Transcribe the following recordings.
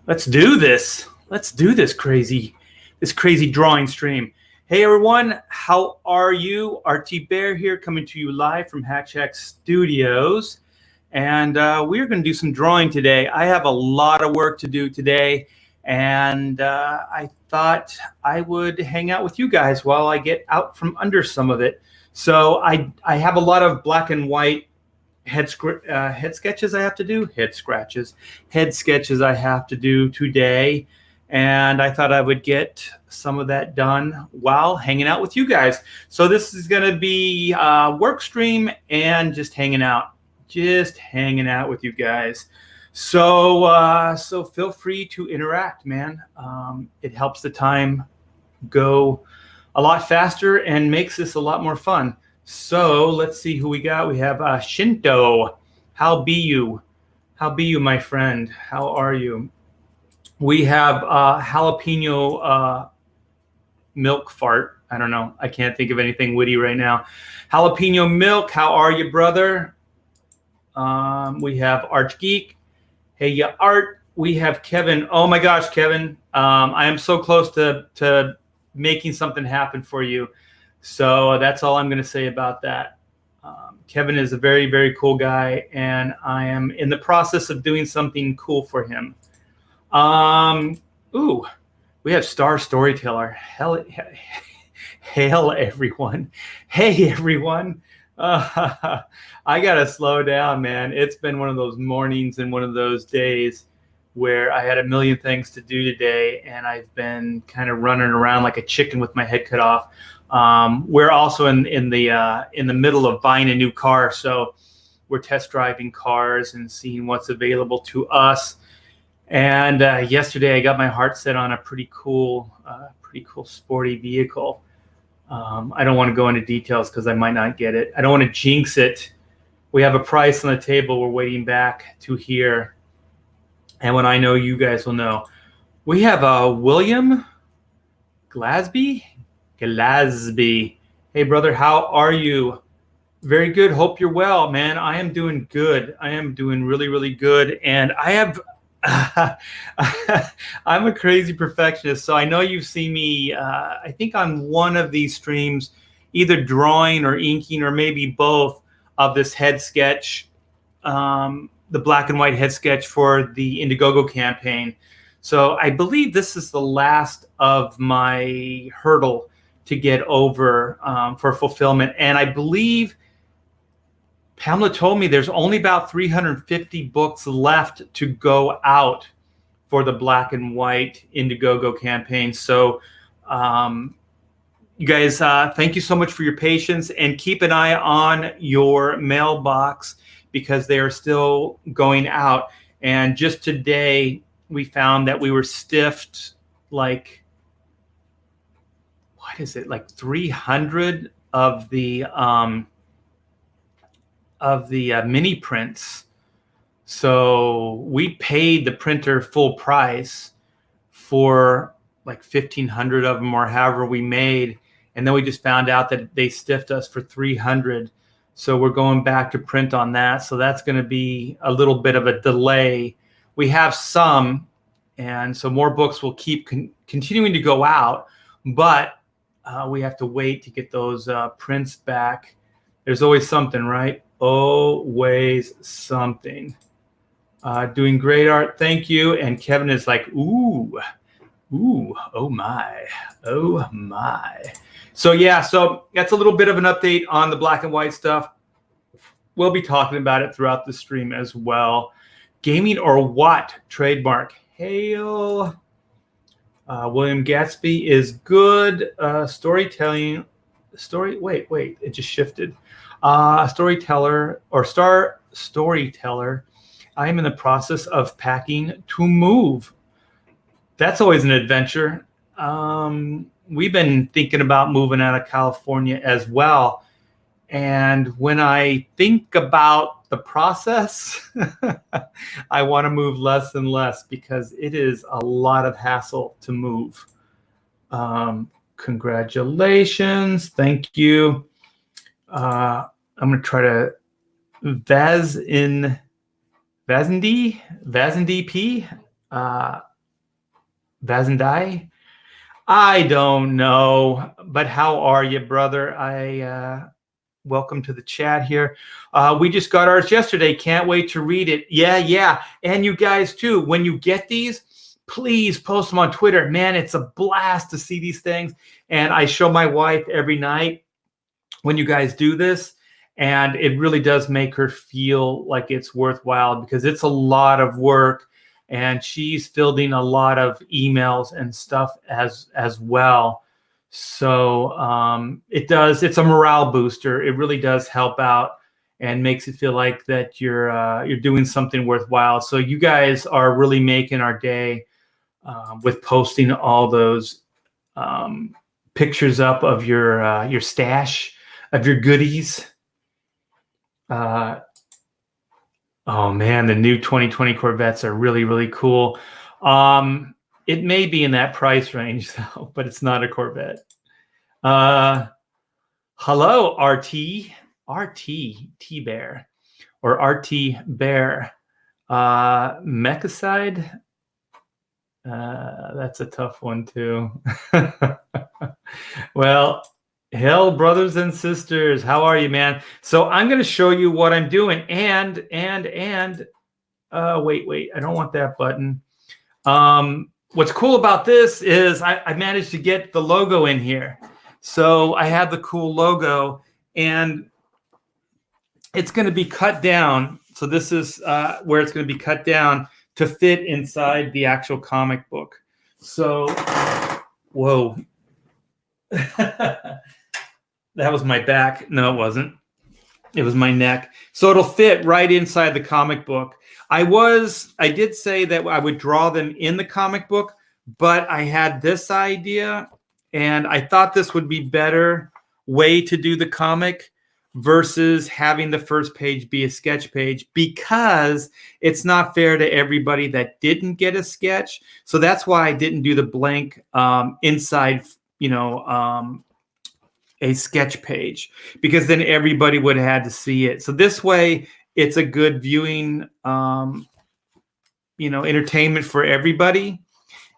Let's do this. Let's do this crazy drawing stream. Hey everyone, how are you? RT Bear here, coming to you live from Hatch Hack Studios, and we're going to do some drawing today. I have a lot of work to do today, and I thought I would hang out with you guys while I get out from under some of it. So I have a lot of black and white head sketches I have to do, head sketches I have to do today, and I thought I would get some of that done while hanging out with you guys. So this is going to be work stream and just hanging out with you guys. So feel free to interact, man. It helps the time go a lot faster and makes this a lot more fun. So let's see who we got. We have Shinto. How be you? How be you, my friend? How are you? We have Jalapeno Milk Fart. I don't know. I can't think of anything witty right now. Jalapeno Milk. How are you, brother? We have Arch Geek. Hey, ya Art. We have Kevin. Oh my gosh, Kevin. I am so close to making something happen for you. So that's all I'm going to say about that. Kevin is a very, very cool guy, and I am in the process of doing something cool for him. Ooh, we have Star Storyteller. Hail everyone. Hey, everyone. I got to slow down, man. It's been one of those mornings and one of those days where I had a million things to do today, and I've been kind of running around like a chicken with my head cut off. We're also in the middle of buying a new car, so we're test driving cars and seeing what's available to us. And yesterday, I got my heart set on a pretty cool sporty vehicle. I don't want to go into details because I might not get it. I don't want to jinx it. We have a price on the table. We're waiting back to hear, and when I know, you guys will know. We have William Glasby. Hey, brother, how are you? Very good. Hope you're well, man. I am doing good. I am doing really, really good. And I have, I'm a crazy perfectionist. So I know you've seen me, I think on one of these streams, either drawing or inking or maybe both of this head sketch, the black and white head sketch for the Indiegogo campaign. So I believe this is the last of my hurdle to get over for fulfillment. And I believe Pamela told me there's only about 350 books left to go out for the black and white Indiegogo campaign. So you guys, thank you so much for your patience, and keep an eye on your mailbox because they are still going out. And just today, we found that we were stiffed like, what is it, like 300 of the mini prints. So we paid the printer full price for like 1,500 of them or however we made, and then we just found out that they stiffed us for 300. So we're going back to print on that. So that's going to be a little bit of a delay. We have some, and so more books will keep continuing to go out, but we have to wait to get those prints back. There's always something, right? Always something. Doing great, Art. Thank you. And Kevin is like, ooh, oh my. So yeah, so that's a little bit of an update on the black and white stuff. We'll be talking about it throughout the stream as well. Gaming or what? Trademark. Hail. William Gatsby is good. Storytelling. Wait, it just shifted. Storyteller or Star Storyteller. I am in the process of packing to move. That's always an adventure. We've been thinking about moving out of California as well. And when I think about the process, I want to move less and less because it is a lot of hassle to move. Congratulations. Thank you. I'm going to try to Vazendi P. Vazendai? I don't know, but how are you, brother? Welcome to the chat here. We just got ours yesterday. Can't wait to read it. Yeah. And you guys too. When you get these, please post them on Twitter. Man, it's a blast to see these things. And I show my wife every night when you guys do this. And it really does make her feel like it's worthwhile because it's a lot of work. And she's fielding a lot of emails and stuff as well. So it's a morale booster. It really does help out and makes it feel like that you're doing something worthwhile. So you guys are really making our day with posting all those pictures up of your stash of your goodies. Oh man, the new 2020 Corvettes are really, really cool. It may be in that price range though, but it's not a Corvette. Hello, RT T-Bear or RT Bear. Mechicide. That's a tough one too. Well, hell, brothers and sisters, how are you, man? So I'm going to show you what I'm doing. And wait, I don't want that button. What's cool about this is I managed to get the logo in here. So I have the cool logo, and it's going to be cut down. So this is where it's going to be cut down to fit inside the actual comic book. So, whoa. That was my back. No, it wasn't. It was my neck. So it'll fit right inside the comic book. I did say that I would draw them in the comic book, but I had this idea, and I thought this would be better way to do the comic versus having the first page be a sketch page, because it's not fair to everybody that didn't get a sketch. So that's why I didn't do the blank inside, a sketch page, because then everybody would have had to see it. So this way it's a good viewing, entertainment for everybody.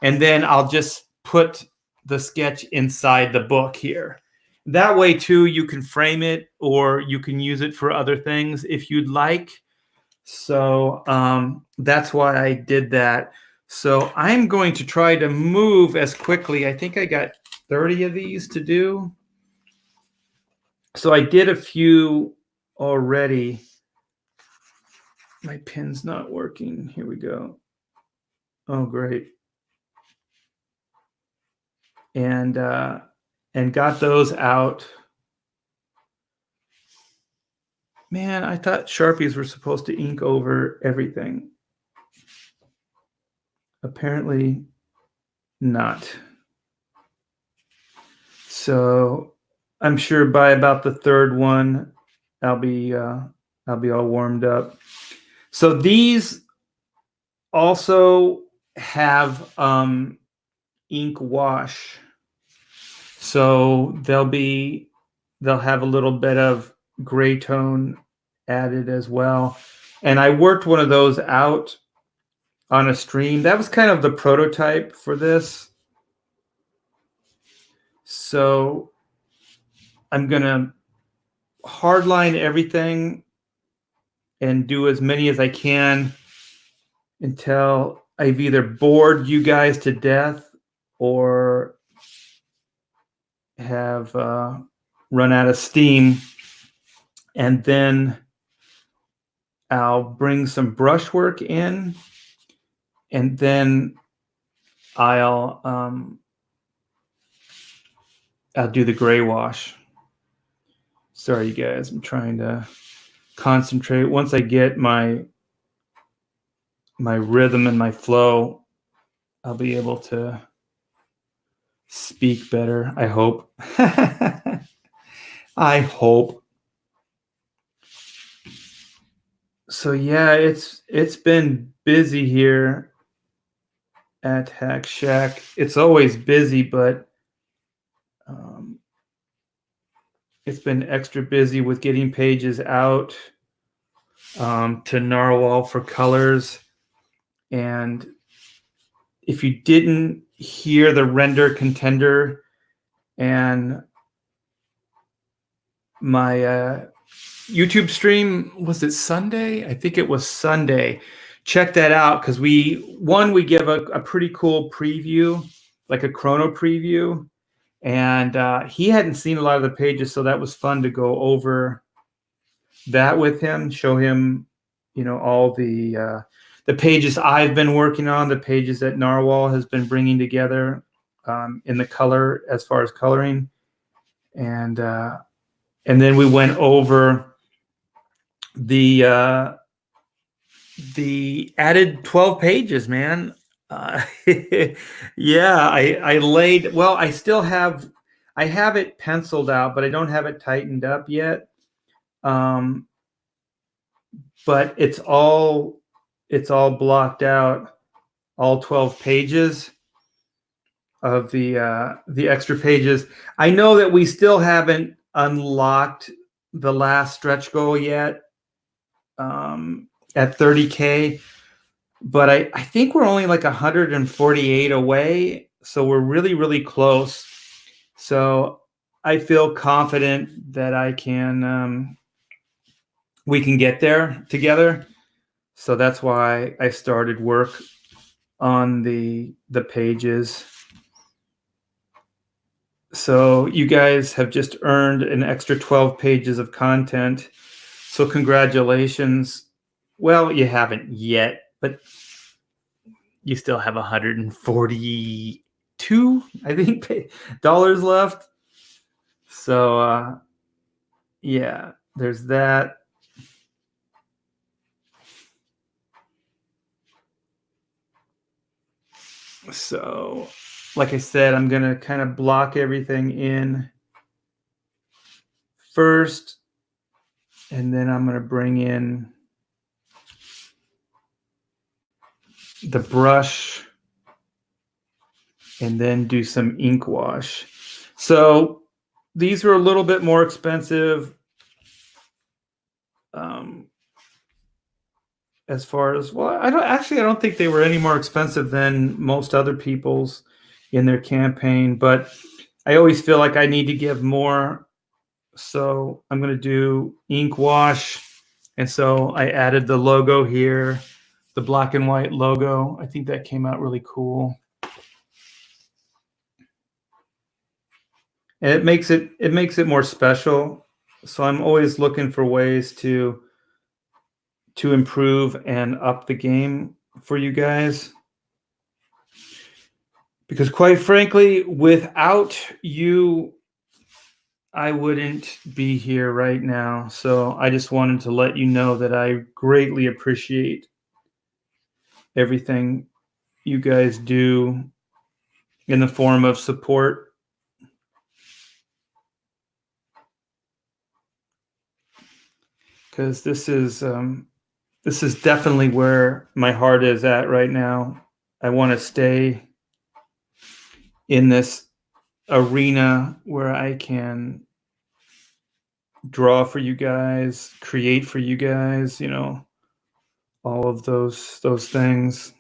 And then I'll just put the sketch inside the book here. That way too, you can frame it or you can use it for other things if you'd like. So that's why I did that. So I'm going to try to move as quickly. I think I got 30 of these to do. So I did a few already. My pin's not working. Here we go. Oh, great. And got those out. Man, I thought Sharpies were supposed to ink over everything. Apparently not. So I'm sure by about the third one, I'll be all warmed up. So these also have ink wash. So they'll have a little bit of gray tone added as well. And I worked one of those out on a stream. That was kind of the prototype for this. So I'm going to hardline everything and do as many as I can until I've either bored you guys to death or have run out of steam. And then I'll bring some brushwork in, and then I'll do the gray wash. Sorry, you guys. I'm trying to concentrate. Once I get my rhythm and my flow, I'll be able to speak better. I hope. I hope. So yeah, it's been busy here at Hack Shack. It's always busy, but it's been extra busy with getting pages out to Narwhal for colors, and if you didn't hear the Render Contender and my YouTube stream, was it Sunday? I think it was Sunday. Check that out, because we give a pretty cool preview, like a chrono preview, and he hadn't seen a lot of the pages, so that was fun to go over that with him, show him, all the pages I've been working on, the pages that Narwhal has been bringing together in the color, as far as coloring, and then we went over the added 12 pages, man. Yeah, I laid, well, I have it penciled out, but I don't have it tightened up yet. But it's all blocked out, all 12 pages of the extra pages. I know that we still haven't unlocked the last stretch goal yet at 30K, but I think we're only like 148 away, so we're really, really close. So I feel confident that we can get there together. So that's why I started work on the pages. So you guys have just earned an extra 12 pages of content. So congratulations. Well, you haven't yet, but you still have 142, I think, dollars left. So yeah, there's that. So like I said, I'm going to kind of block everything in first, and then I'm going to bring in the brush and then do some ink wash. So these are a little bit more expensive as far as, well, I don't think they were any more expensive than most other people's in their campaign, but I always feel like I need to give more. So I'm going to do ink wash. And so I added the logo here, the black and white logo. I think that came out really cool. And it makes it more special. So I'm always looking for ways to improve and up the game for you guys. Because quite frankly, without you, I wouldn't be here right now. So I just wanted to let you know that I greatly appreciate everything you guys do in the form of support. Because this is definitely where my heart is at right now. I want to stay in this arena where I can draw for you guys, create for you guys, all of those things.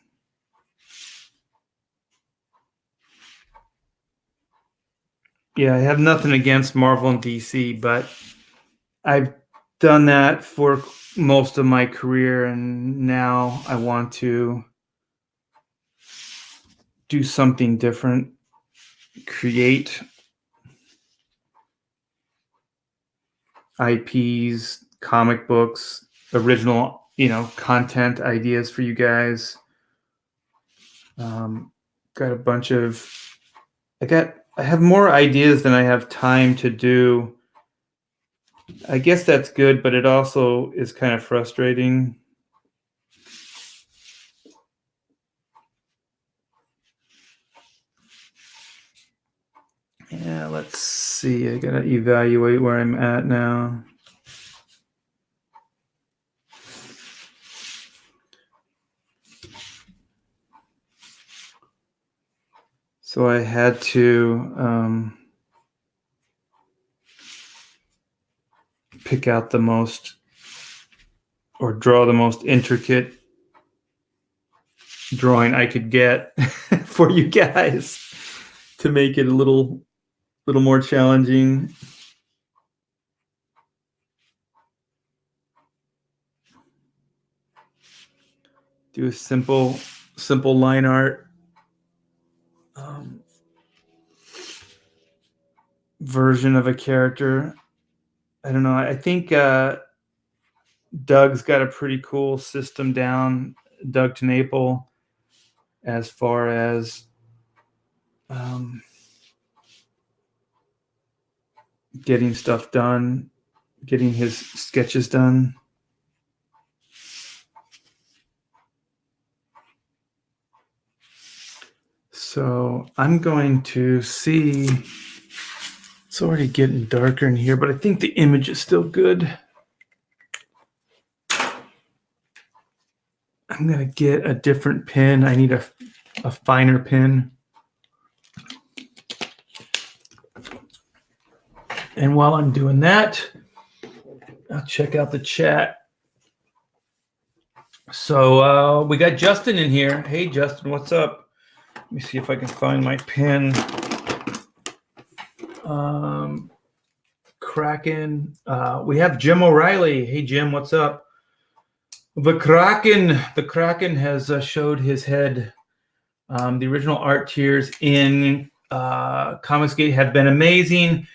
Yeah, I have nothing against Marvel and DC, but I've done that for most of my career, and now I want to do something different, create IPs, comic books, original, content ideas for you guys. Got a bunch of, I have more ideas than I have time to do. I guess that's good, but it also is kind of frustrating. Yeah, let's see. I gotta evaluate where I'm at now. So I had to pick out the most, or draw the most intricate drawing I could get. for you guys to make it a little more challenging. Do a simple line art version of a character. I don't know. I think Doug's got a pretty cool system down, Doug TenNapel, as far as getting stuff done, getting his sketches done. So I'm going to see. It's already getting darker in here, but I think the image is still good. I'm going to get a different pen. I need a finer pen. And while I'm doing that, I'll check out the chat. So we got Justin in here. Hey, Justin, what's up? Let me see if I can find my pen. Kraken. We have Jim O'Reilly. Hey, Jim, what's up? The Kraken has showed his head. The original art tiers in Comicsgate have been amazing.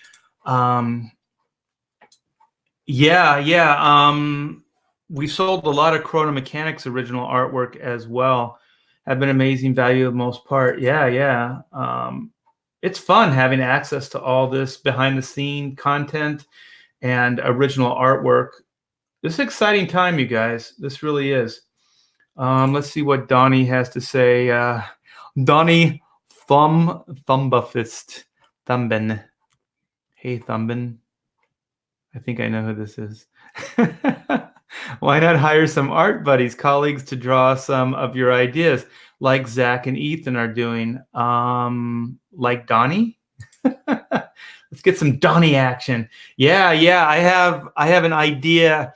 We sold a lot of Chrono Mechanics original artwork as well. Have been amazing value of most part. It's fun having access to all this behind the scene content and original artwork. This is an exciting time, you guys. This really is. Let's see what Donnie has to say. Donnie Thumbafist. Thumben. Hey, Thumben. I think I know who this is. Why not hire some art buddies, colleagues, to draw some of your ideas, like Zach and Ethan are doing? Like Donnie? Let's get some Donnie action. Yeah. I have an idea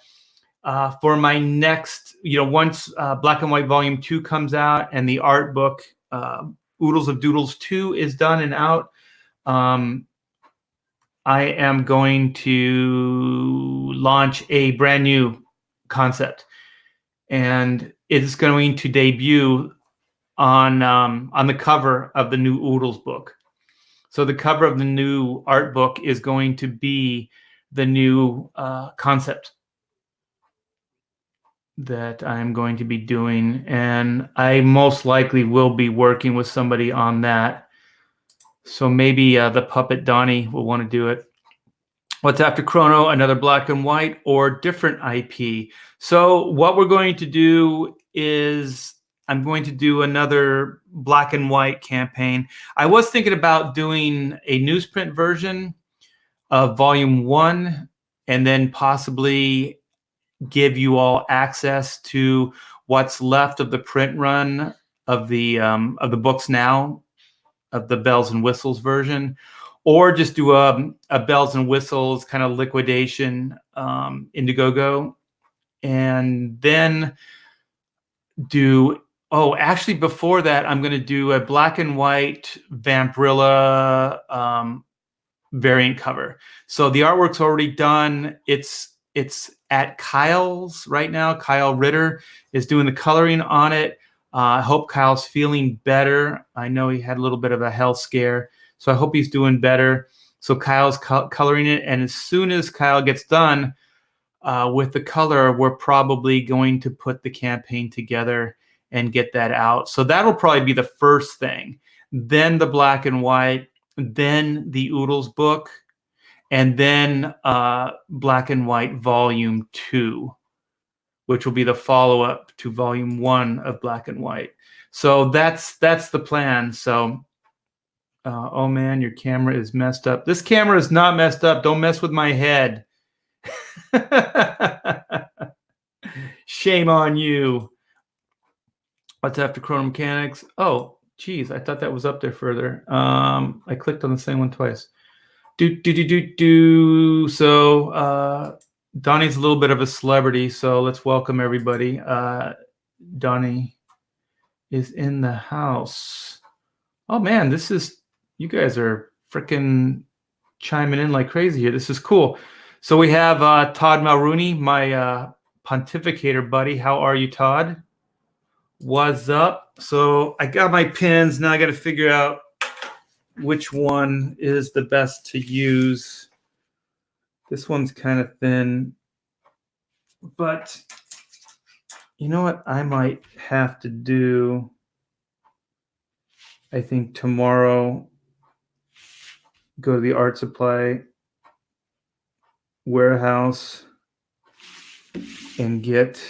for my next, once Black and White Volume 2 comes out and the art book, Oodles of Doodles 2 is done and out. I am going to launch a brand new concept, and it's going to debut on the cover of the new Oodles book. So the cover of the new art book is going to be the new concept that I'm going to be doing, and I most likely will be working with somebody on that. So maybe the puppet Donnie will want to do it. What's after Chrono? Another Black and White or different IP? So what we're going to do is I'm going to do another Black and White campaign. I was thinking about doing a newsprint version of Volume 1 and then possibly give you all access to what's left of the print run of the books now, of the Bells and Whistles version, or just do a Bells and Whistles kind of liquidation Indiegogo, and then do, actually before that, I'm going to do a Black and White Vampirilla variant cover. So the artwork's already done. It's at Kyle's right now. Kyle Ritter is doing the coloring on it. I hope Kyle's feeling better. I know he had a little bit of a health scare, so I hope he's doing better. So Kyle's coloring it, and as soon as Kyle gets done with the color, we're probably going to put the campaign together and get that out. So that'll probably be the first thing. Then the Black and White, then the Oodles book, and then Black and White Volume 2. Which will be the follow-up to Volume 1 of Black and White. So that's the plan. So, oh man, your camera is messed up. This camera is not messed up. Don't mess with my head. Shame on you. What's after Chrono Mechanics? Oh, geez, I thought that was up there further. I clicked on the same one twice. So, Donnie's a little bit of a celebrity, so let's welcome everybody. Donnie is in the house. Oh man, you guys are freaking chiming in like crazy here. This is cool. So we have Todd Mulrooney, my pontificator buddy. How are you, Todd? What's up? So I got my pins. Now I got to figure out which one is the best to use. This one's kind of thin, but you know what I might have to do? I think tomorrow, go to the art supply warehouse and get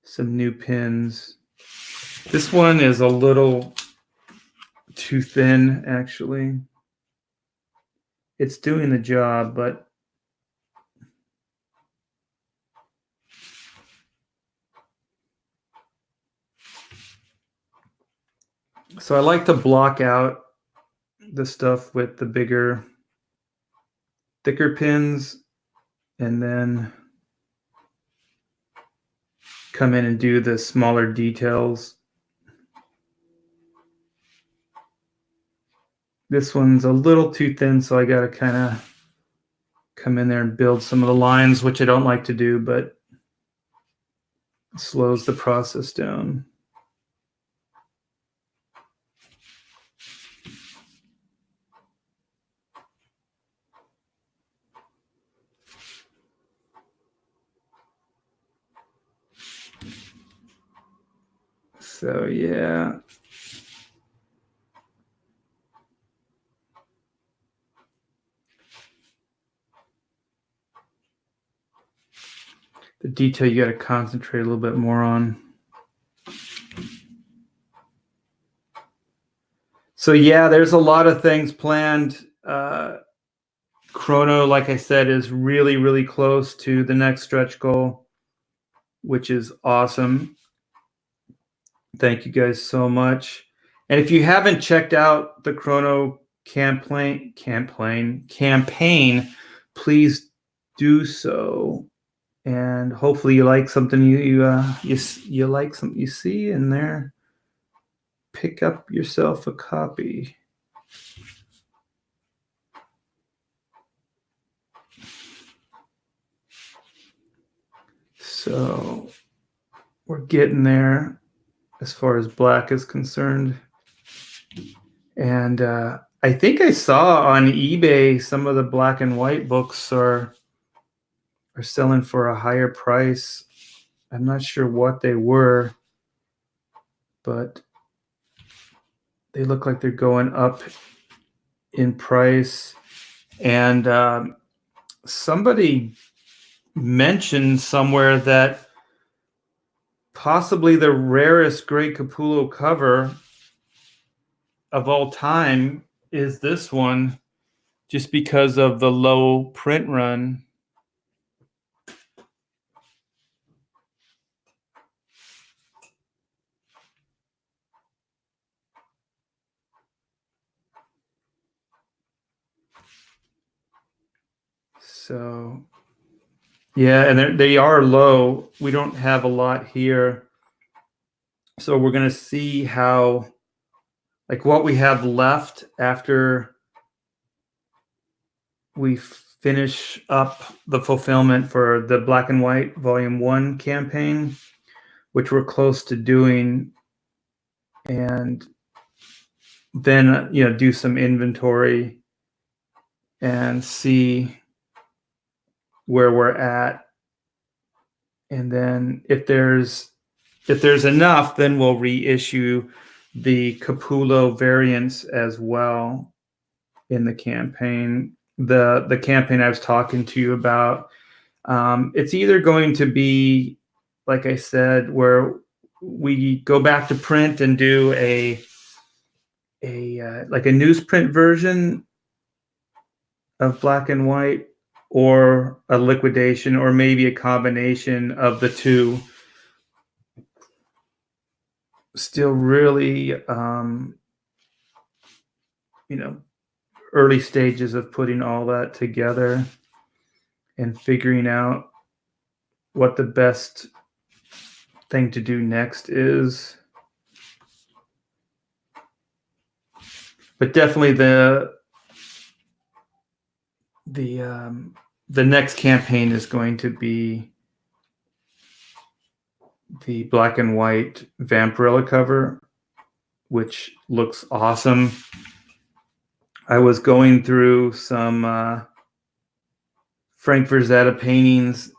some new pins. This one is a little too thin, actually. It's doing the job, but so I like to block out the stuff with the bigger, thicker pins and then come in and do the smaller details. This one's a little too thin, so I got to kind of come in there and build some of the lines, which I don't like to do, but it slows the process down. So yeah. The detail you got to concentrate a little bit more on. So yeah, there's a lot of things planned. Chrono, like I said, is really, really close to the next stretch goal, which is awesome. Thank you guys so much. And if you haven't checked out the Chrono campaign, please do so. And hopefully you like something you like something you see in there. Pick up yourself a copy. So we're getting there as far as black is concerned. And I think I saw on eBay some of the black and white books are selling for a higher price. I'm not sure what they were, but they look like they're going up in price. And somebody mentioned somewhere that possibly the rarest Grey Capullo cover of all time is this one, just because of the low print run. So yeah, and they are low. We don't have a lot here. So we're going to see how, like, what we have left after we finish up the fulfillment for the Black and White Volume 1 campaign, which we're close to doing, and then, do some inventory and see where we're at. And then if there's enough, then we'll reissue the Capullo variants as well in the campaign. The campaign I was talking to you about, it's either going to be, like I said, where we go back to print and do a like a newsprint version of Black and White, or a liquidation, or maybe a combination of the two. Still really, early stages of putting all that together and figuring out what the best thing to do next is. But definitely the next campaign is going to be the black and white Vampirella cover, which looks awesome. I was going through some Frank Frazetta paintings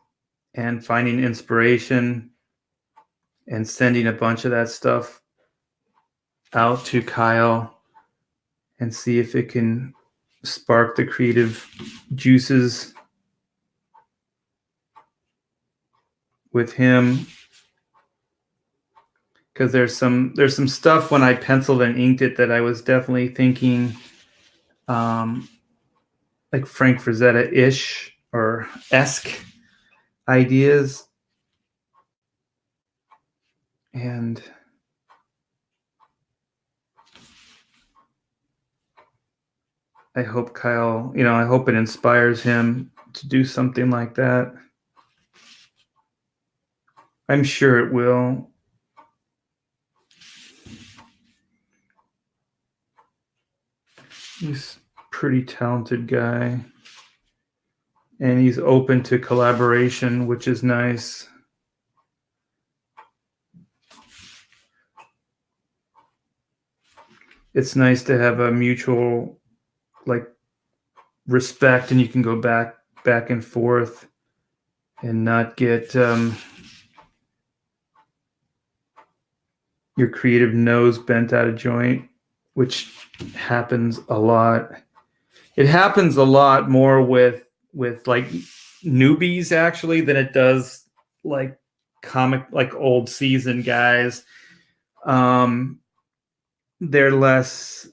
and finding inspiration and sending a bunch of that stuff out to Kyle and see if it can spark the creative juices with him. Because there's some stuff when I penciled and inked it that I was definitely thinking like Frank Frazetta-ish or esque ideas. And I hope Kyle, I hope it inspires him to do something like that. I'm sure it will. He's a pretty talented guy. And he's open to collaboration, which is nice. It's nice to have a mutual respect, and you can go back and forth and not get your creative nose bent out of joint, which happens a lot. It happens a lot more with like newbies actually than it does like old seasoned guys. They're less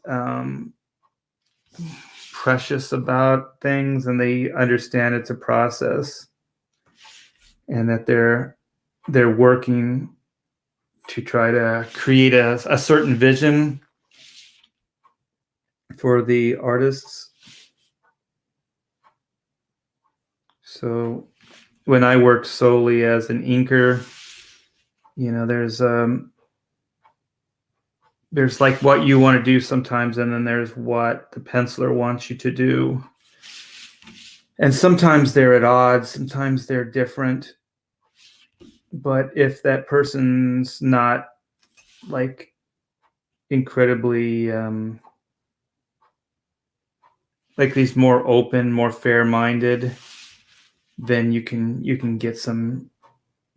precious about things, and they understand it's a process, and that they're working to try to create a certain vision for the artists. So when I work solely as an inker, there's like what you want to do sometimes, and then there's what the penciler wants you to do. And sometimes they're at odds, sometimes they're different. But if that person's not like incredibly like he's more open, more fair-minded, then you can get some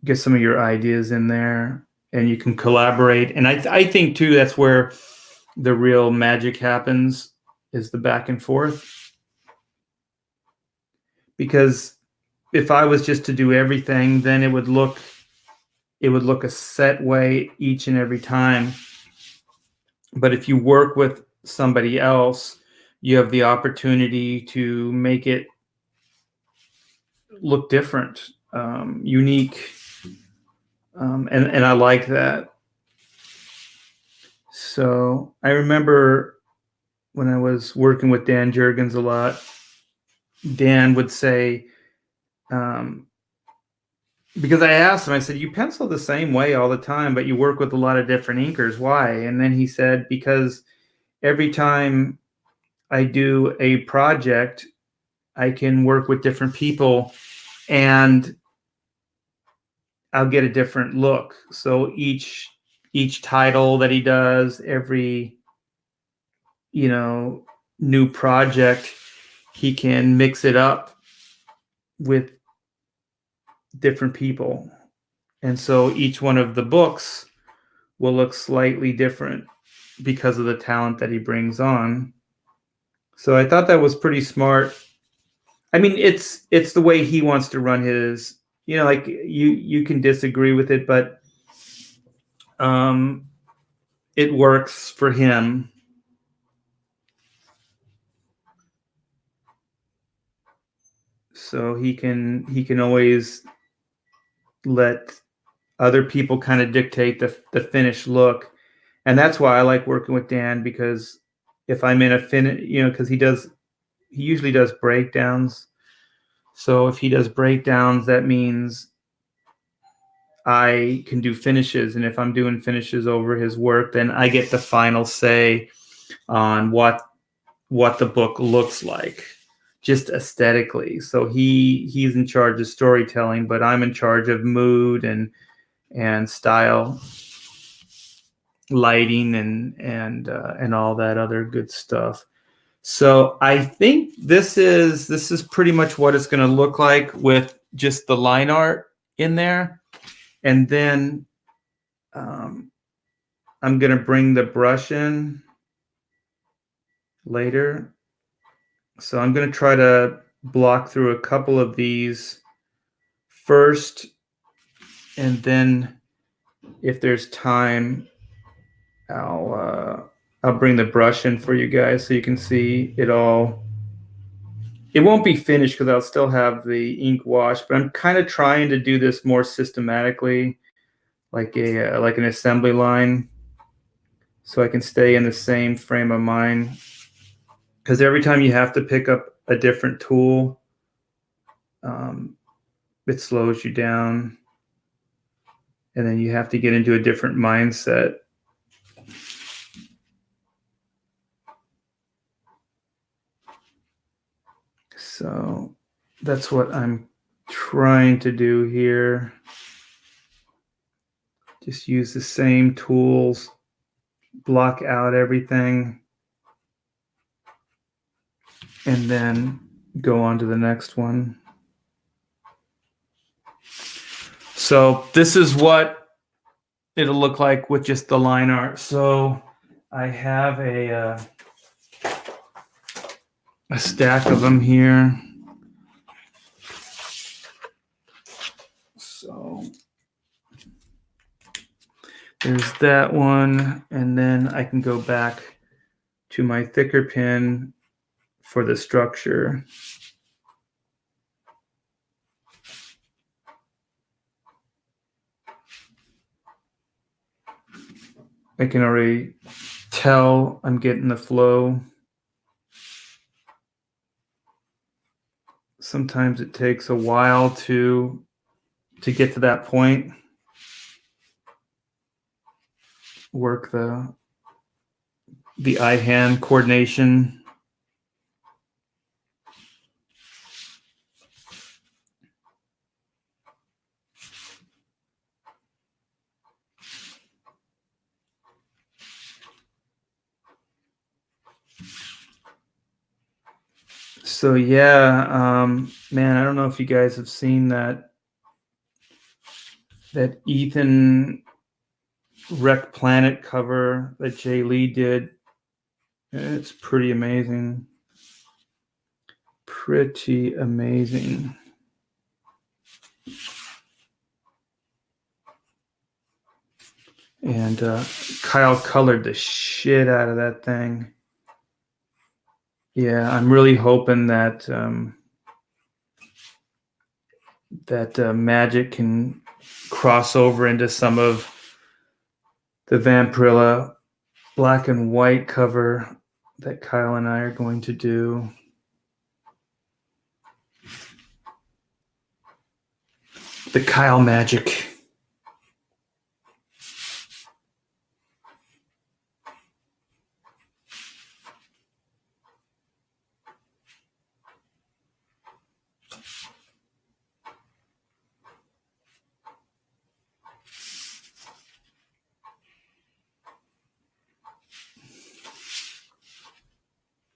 of your ideas in there, and you can collaborate. And I think too, that's where the real magic happens, is the back and forth. Because if I was just to do everything, then it would look a set way each and every time. But if you work with somebody else, you have the opportunity to make it look different, unique. And I like that. So I remember when I was working with Dan Jurgens a lot, Dan would say, because I asked him, I said, you pencil the same way all the time, but you work with a lot of different inkers. Why? And then he said, because every time I do a project, I can work with different people and I'll get a different look. So each title that he does, every new project, he can mix it up with different people. And so each one of the books will look slightly different because of the talent that he brings on. So I thought that was pretty smart. I mean, it's the way he wants to run his, like you can disagree with it, but it works for him. So he can always let other people kind of dictate the finished look. And that's why I like working with Dan, because if I'm in a because he usually does breakdowns. So if he does breakdowns, that means I can do finishes. And if I'm doing finishes over his work, then I get the final say. on what the book looks like, just aesthetically. So he's in charge of storytelling, but I'm in charge of mood and style, lighting, and all that other good stuff. So I think this is pretty much what it's going to look like with just the line art in there, and then I'm going to bring the brush in later. So I'm going to try to block through a couple of these first, and then if there's time, I'll bring the brush in for you guys so you can see it all. It won't be finished because I'll still have the ink wash, but I'm kind of trying to do this more systematically, like an assembly line, so I can stay in the same frame of mind. Because every time you have to pick up a different tool, it slows you down, and then you have to get into a different mindset. So that's what I'm trying to do here. Just use the same tools, block out everything, and then go on to the next one. So this is what it'll look like with just the line art. So I have a stack of them here. So there's that one, and then I can go back to my thicker pen for the structure. I can already tell I'm getting the flow. Sometimes it takes a while to get to that point. Work the eye-hand coordination. So yeah, man, I don't know if you guys have seen that Ethan Wreck Planet cover that Jay Lee did. It's pretty amazing. Pretty amazing. And Kyle colored the shit out of that thing. Yeah, I'm really hoping that Magic can cross over into some of the Vampirilla black and white cover that Kyle and I are going to do. The Kyle Magic.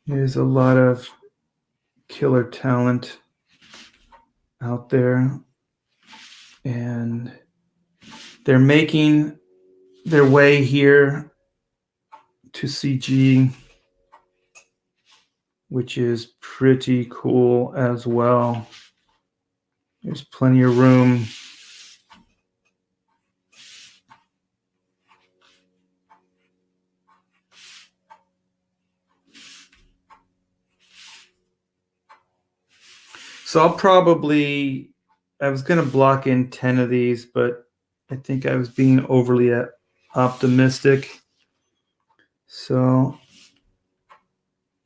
There's a lot of killer talent out there, and they're making their way here to CG, which is pretty cool as well. There's plenty of room. So I was going to block in 10 of these, but I think I was being overly optimistic. So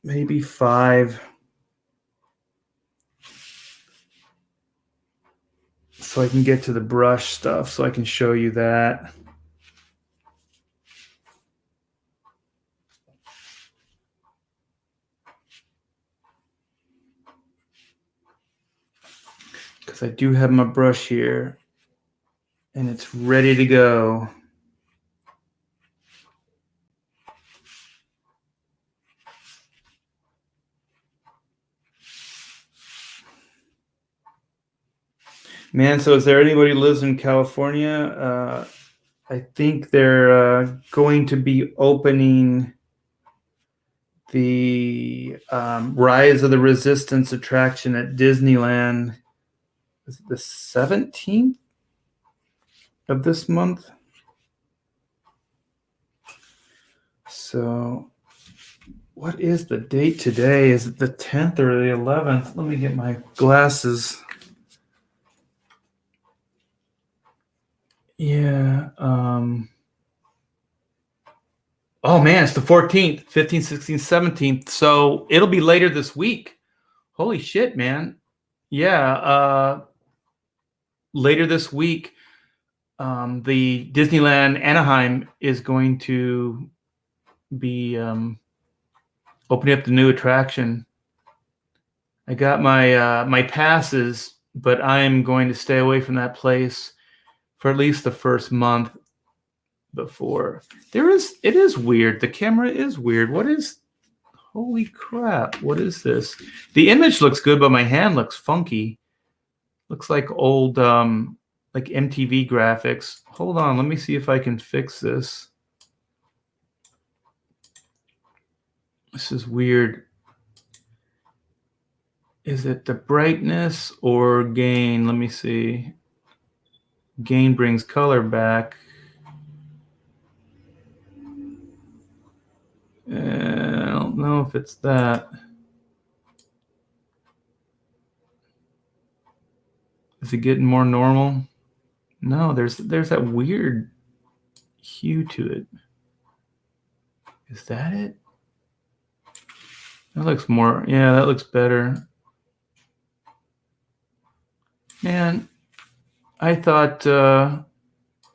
maybe 5. So I can get to the brush stuff, so I can show you that. because I do have my brush here and it's ready to go. Man, so is there anybody who lives in California? I think they're going to be opening the Rise of the Resistance attraction at Disneyland. Is it the 17th of this month? So what is the date today? Is it the 10th or the 11th? Let me get my glasses. Yeah. Oh man, it's the 14th, 15th, 16th, 17th. So it'll be later this week. Holy shit, man. Yeah. Later this week, the Disneyland Anaheim is going to be opening up the new attraction. I got my my passes, but I'm going to stay away from that place for at least the first month before. It is weird. The camera is weird. What is, holy crap, what is this? The image looks good, but my hand looks funky. Looks like old like MTV graphics. Hold on, let me see if I can fix this. This is weird. Is it the brightness or gain? Let me see. Gain brings color back. I don't know if it's that. Is it getting more normal? No, there's that weird hue to it. Is that it? That looks more, yeah, that looks better. Man, I thought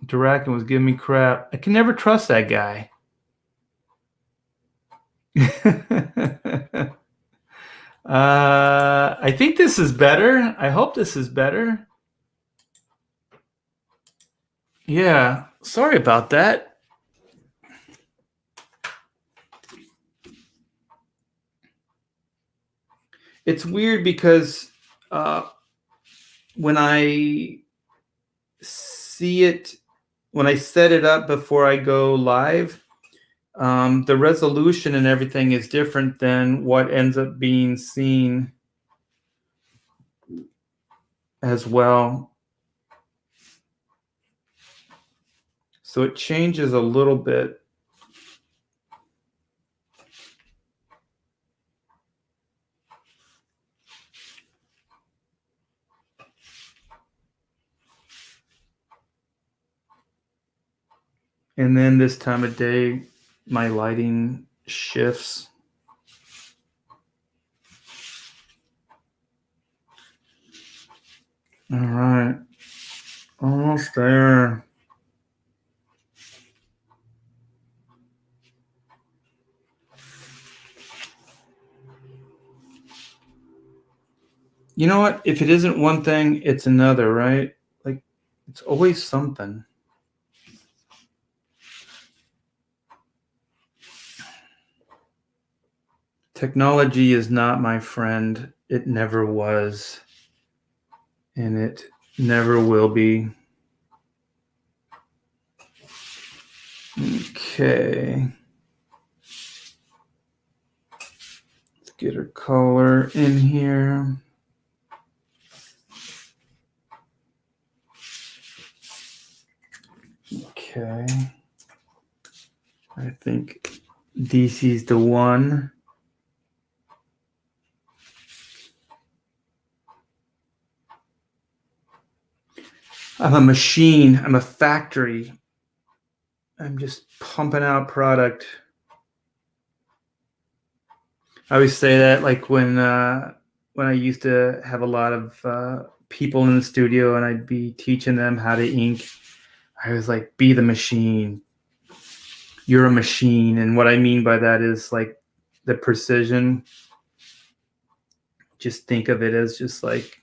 Durakin was giving me crap. I can never trust that guy. I think this is better. I hope this is better. Yeah, sorry about that. It's weird because when I see it, when I set it up before I go live, the resolution and everything is different than what ends up being seen as well. So it changes a little bit. And then this time of day, my lighting shifts. All right, almost there. You know what? If it isn't one thing, it's another, right? Like, it's always something. Technology is not my friend. It never was. And it never will be. Okay. Let's get her color in here. Okay. I think DC's the one. I'm a machine. I'm a factory. I'm just pumping out product. I always say that, like when I used to have a lot of people in the studio and I'd be teaching them how to ink. I was like, be the machine. You're a machine. And what I mean by that is like the precision. Just think of it as just like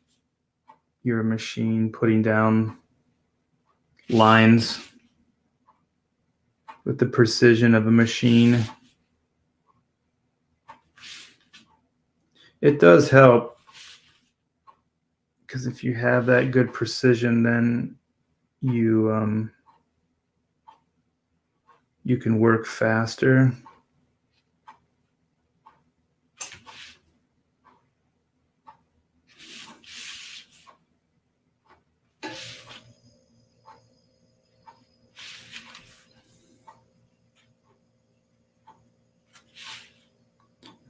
you're a machine putting down lines with the precision of a machine. It does help, because if you have that good precision, then you can work faster.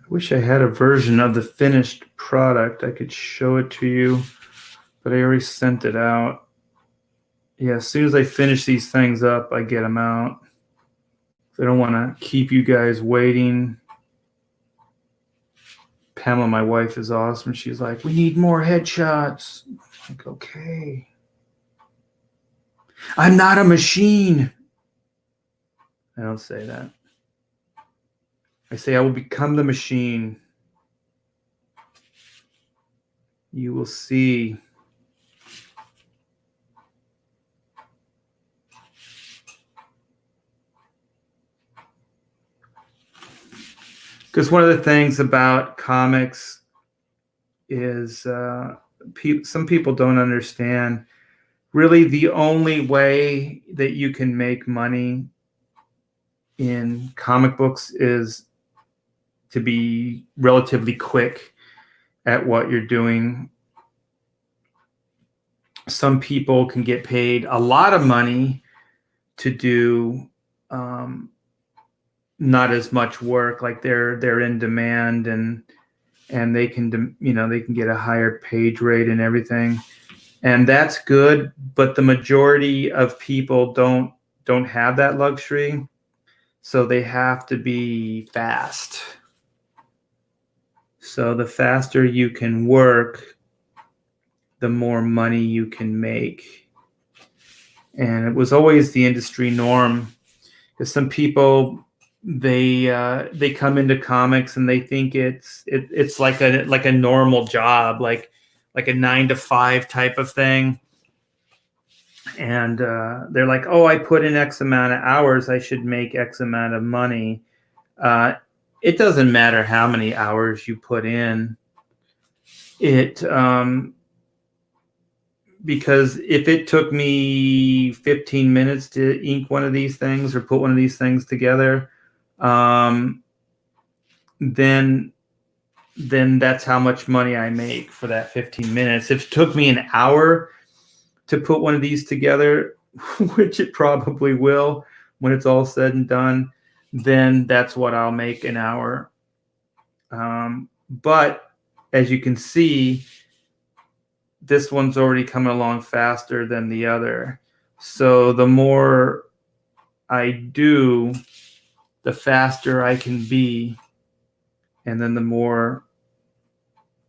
I wish I had a version of the finished product. I could show it to you, but I already sent it out. Yeah, as soon as I finish these things up, I get them out. I don't want to keep you guys waiting. Pamela, my wife, is awesome. She's like, we need more headshots. I'm like, okay. I'm not a machine. I don't say that. I say I will become the machine. You will see. Because one of the things about comics is some people don't understand. Really, the only way that you can make money in comic books is to be relatively quick at what you're doing. Some people can get paid a lot of money to do not as much work, like they're in demand, and they can, they can get a higher page rate and everything, and that's good. But the majority of people don't have that luxury, so they have to be fast. So the faster you can work, the more money you can make. And it was always the industry norm, because some people, they come into comics and they think it's like a normal job, like a 9-to-5 type of thing. And they're like, oh, I put in X amount of hours, I should make X amount of money. It doesn't matter how many hours you put in. Because if it took me 15 minutes to ink one of these things or put one of these things together, then that's how much money I make for that 15 minutes. If it took me an hour to put one of these together, which it probably will when it's all said and done, then that's what I'll make an hour. But as you can see, this one's already coming along faster than the other. So the more I do, the faster I can be, and then the more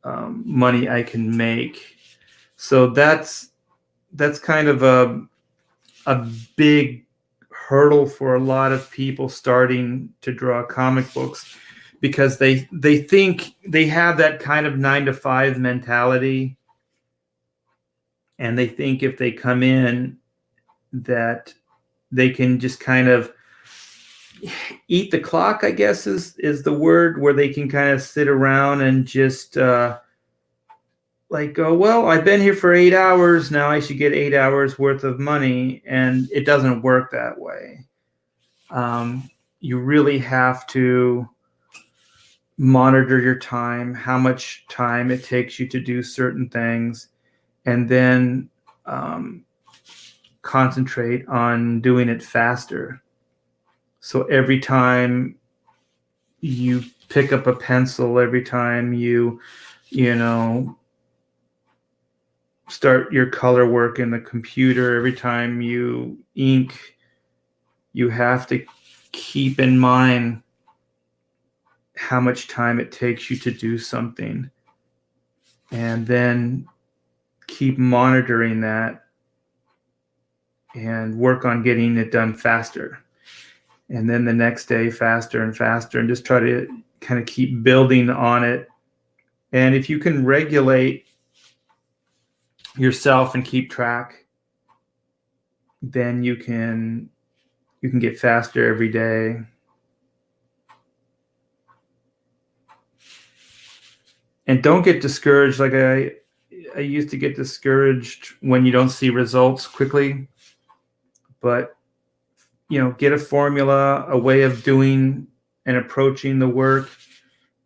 money I can make. So that's kind of a big hurdle for a lot of people starting to draw comic books, because they think they have that kind of 9-to-5 mentality, and they think if they come in that they can just kind of eat the clock, I guess is the word, where they can kind of sit around and just like go, well, I've been here for 8 hours, now I should get 8 hours worth of money. And it doesn't work that way. You really have to monitor your time, how much time it takes you to do certain things, and then concentrate on doing it faster. So every time you pick up a pencil, every time you start your color work in the computer, every time you ink, you have to keep in mind how much time it takes you to do something, and then keep monitoring that and work on getting it done faster. And then the next day, faster and faster, and just try to kind of keep building on it. And if you can regulate yourself and keep track, then you can get faster every day. And don't get discouraged. Like I used to get discouraged when you don't see results quickly, but get a formula, a way of doing and approaching the work,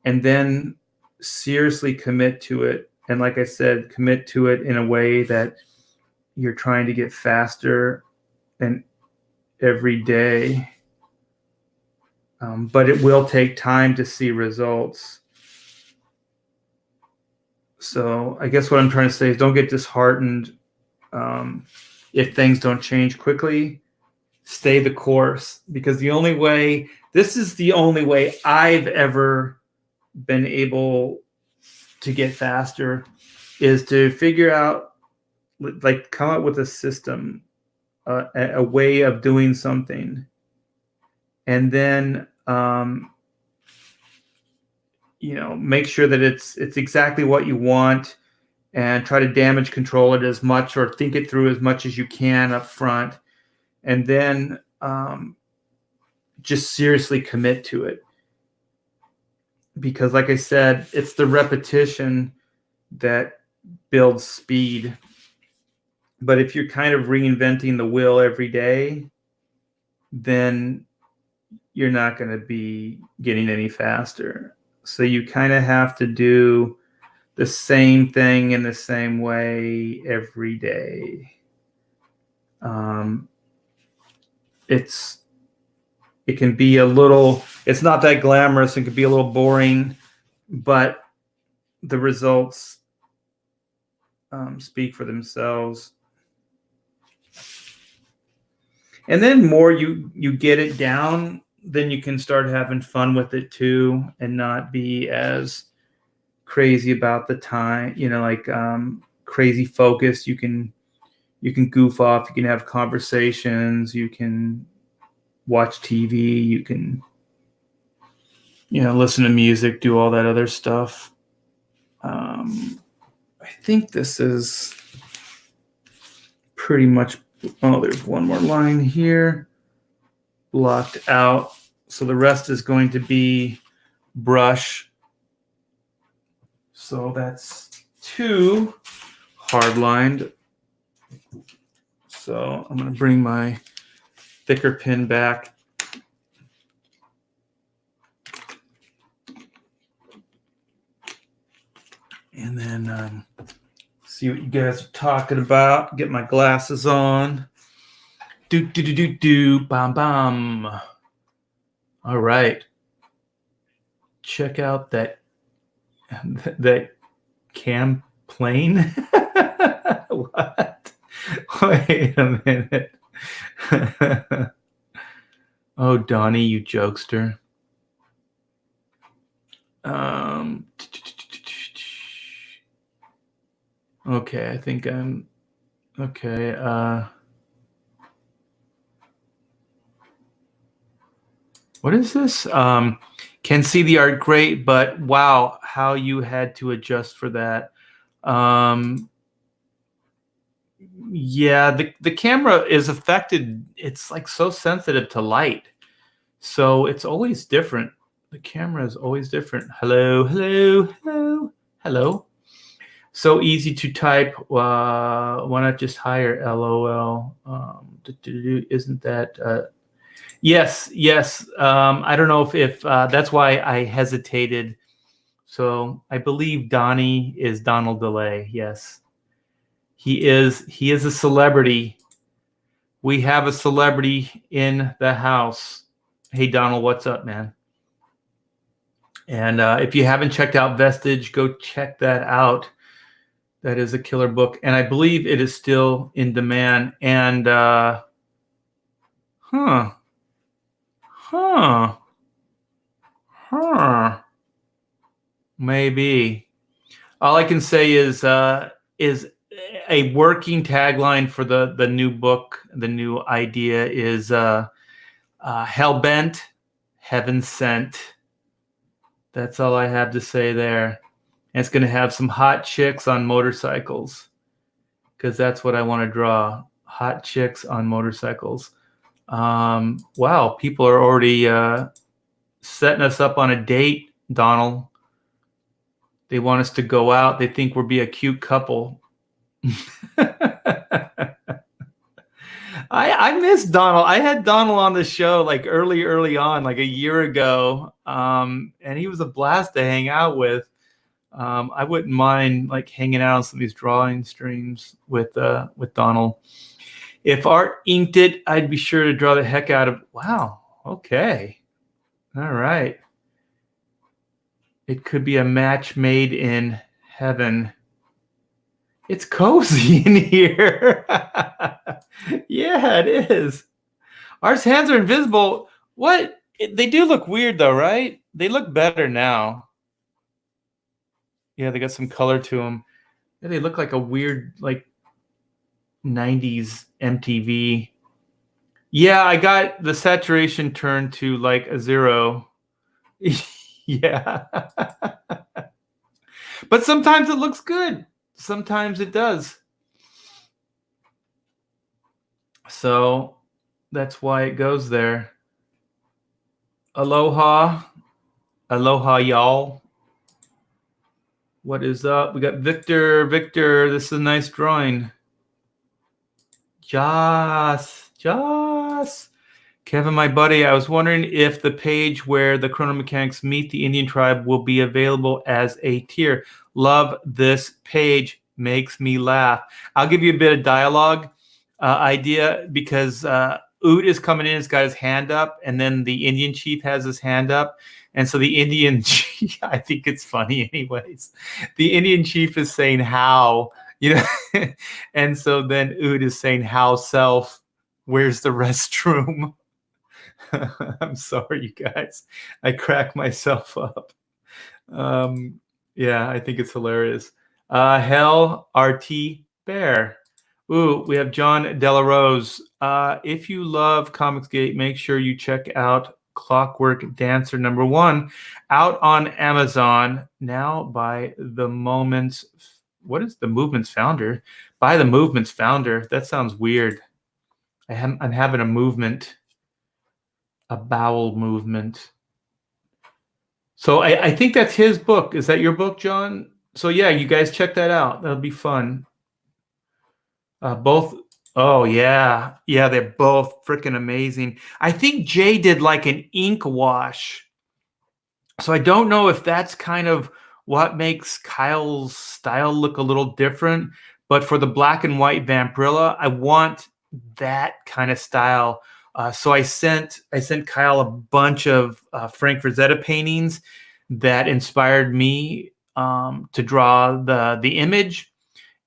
and then seriously commit to it. And like I said, commit to it in a way that you're trying to get faster and every day. But it will take time to see results. So I guess what I'm trying to say is don't get disheartened if things don't change quickly. Stay the course, because this is the only way I've ever been able to get faster, is to figure out, like, come up with a system, a way of doing something, and then make sure that it's exactly what you want, and try to damage control it as much, or think it through as much as you can up front, and then just seriously commit to it. Because like I said, it's the repetition that builds speed. But if you're kind of reinventing the wheel every day, then you're not going to be getting any faster. So you kind of have to do the same thing in the same way every day. It can be it's not that glamorous. It can be a little boring, but the results speak for themselves. And then more you get it down, then you can start having fun with it too, and not be as crazy about the time, crazy focus. You can goof off, you can have conversations, you can watch TV, you can listen to music, do all that other stuff. I think this is pretty much, there's one more line here blocked out, so the rest is going to be brush. So that's 2 hard lined. So I'm going to bring my thicker pen back. And then see what you guys are talking about. Get my glasses on. Bam bam. All right. Check out that cam plane. What? Wait a minute. Oh, Donnie, you jokester. Okay, I think I'm okay. What is this? Can see the art great, but wow, how you had to adjust for that. Yeah, the camera is affected. It's like so sensitive to light. So it's always different. The camera is always different. Hello, hello, hello, hello. So easy to type. Why not just hire LOL? Isn't that? Yes. I don't know if that's why I hesitated. So I believe Donnie is Donald DeLay. Yes, he is. He is a celebrity. We have a celebrity in the house. Hey, Donald, what's up, man? And if you haven't checked out Vestige, go check that out. That is a killer book, and I believe it is still in demand. And maybe. All I can say is a working tagline for the new book. The new idea is hell bent, heaven sent. That's all I have to say there. And it's going to have some hot chicks on motorcycles. because that's what I want to draw. Hot chicks on motorcycles. Wow, people are already setting us up on a date, Donald. They want us to go out. They think we'll be a cute couple. I miss Donald. I had Donald on the show like early on, like a year ago, and he was a blast to hang out with. I wouldn't mind like hanging out on some of these drawing streams with Donald. If Art inked it, I'd be sure to draw the heck out of. Wow. Okay. All right. It could be a match made in heaven. It's cozy in here. Yeah, it is. Art's hands are invisible. What? They do look weird though, right? They look better now. Yeah, they got some color to them. Yeah, they look like a weird, like 90s MTV. Yeah, I got the saturation turned to like a 0. Yeah. But sometimes it looks good. Sometimes it does. So that's why it goes there. Aloha. Aloha, y'all. What is up? We got Victor. Victor, this is a nice drawing. Joss. Kevin, my buddy, I was wondering if the page where the Chrono Mechanics meet the Indian tribe will be available as a tier. Love this page. Makes me laugh. I'll give you a bit of dialogue idea because Oot is coming in. He's got his hand up, and then the Indian chief has his hand up. And so the Indian chief, I think it's funny anyways. The Indian chief is saying how, and so then Oot is saying how self, where's the restroom? I'm sorry, you guys. I crack myself up. Yeah, I think it's hilarious. Hell RT Bear. Ooh, we have John Delarose. If you love Comicsgate, make sure you check out Clockwork Dancer #1 out on Amazon now by the Movement's. What is the Movement's founder? By the Movement's founder. That sounds weird. I'm having a movement. A bowel movement. So I think that's his book. Is that your book, John? So yeah, you guys check that out. That'll be fun. Both. Oh yeah, they're both freaking amazing. I think Jay did like an ink wash. So I don't know if that's kind of what makes Kyle's style look a little different. But for the black and white Vampirilla, I want that kind of style. So I sent Kyle a bunch of Frank Frazetta paintings that inspired me to draw the image,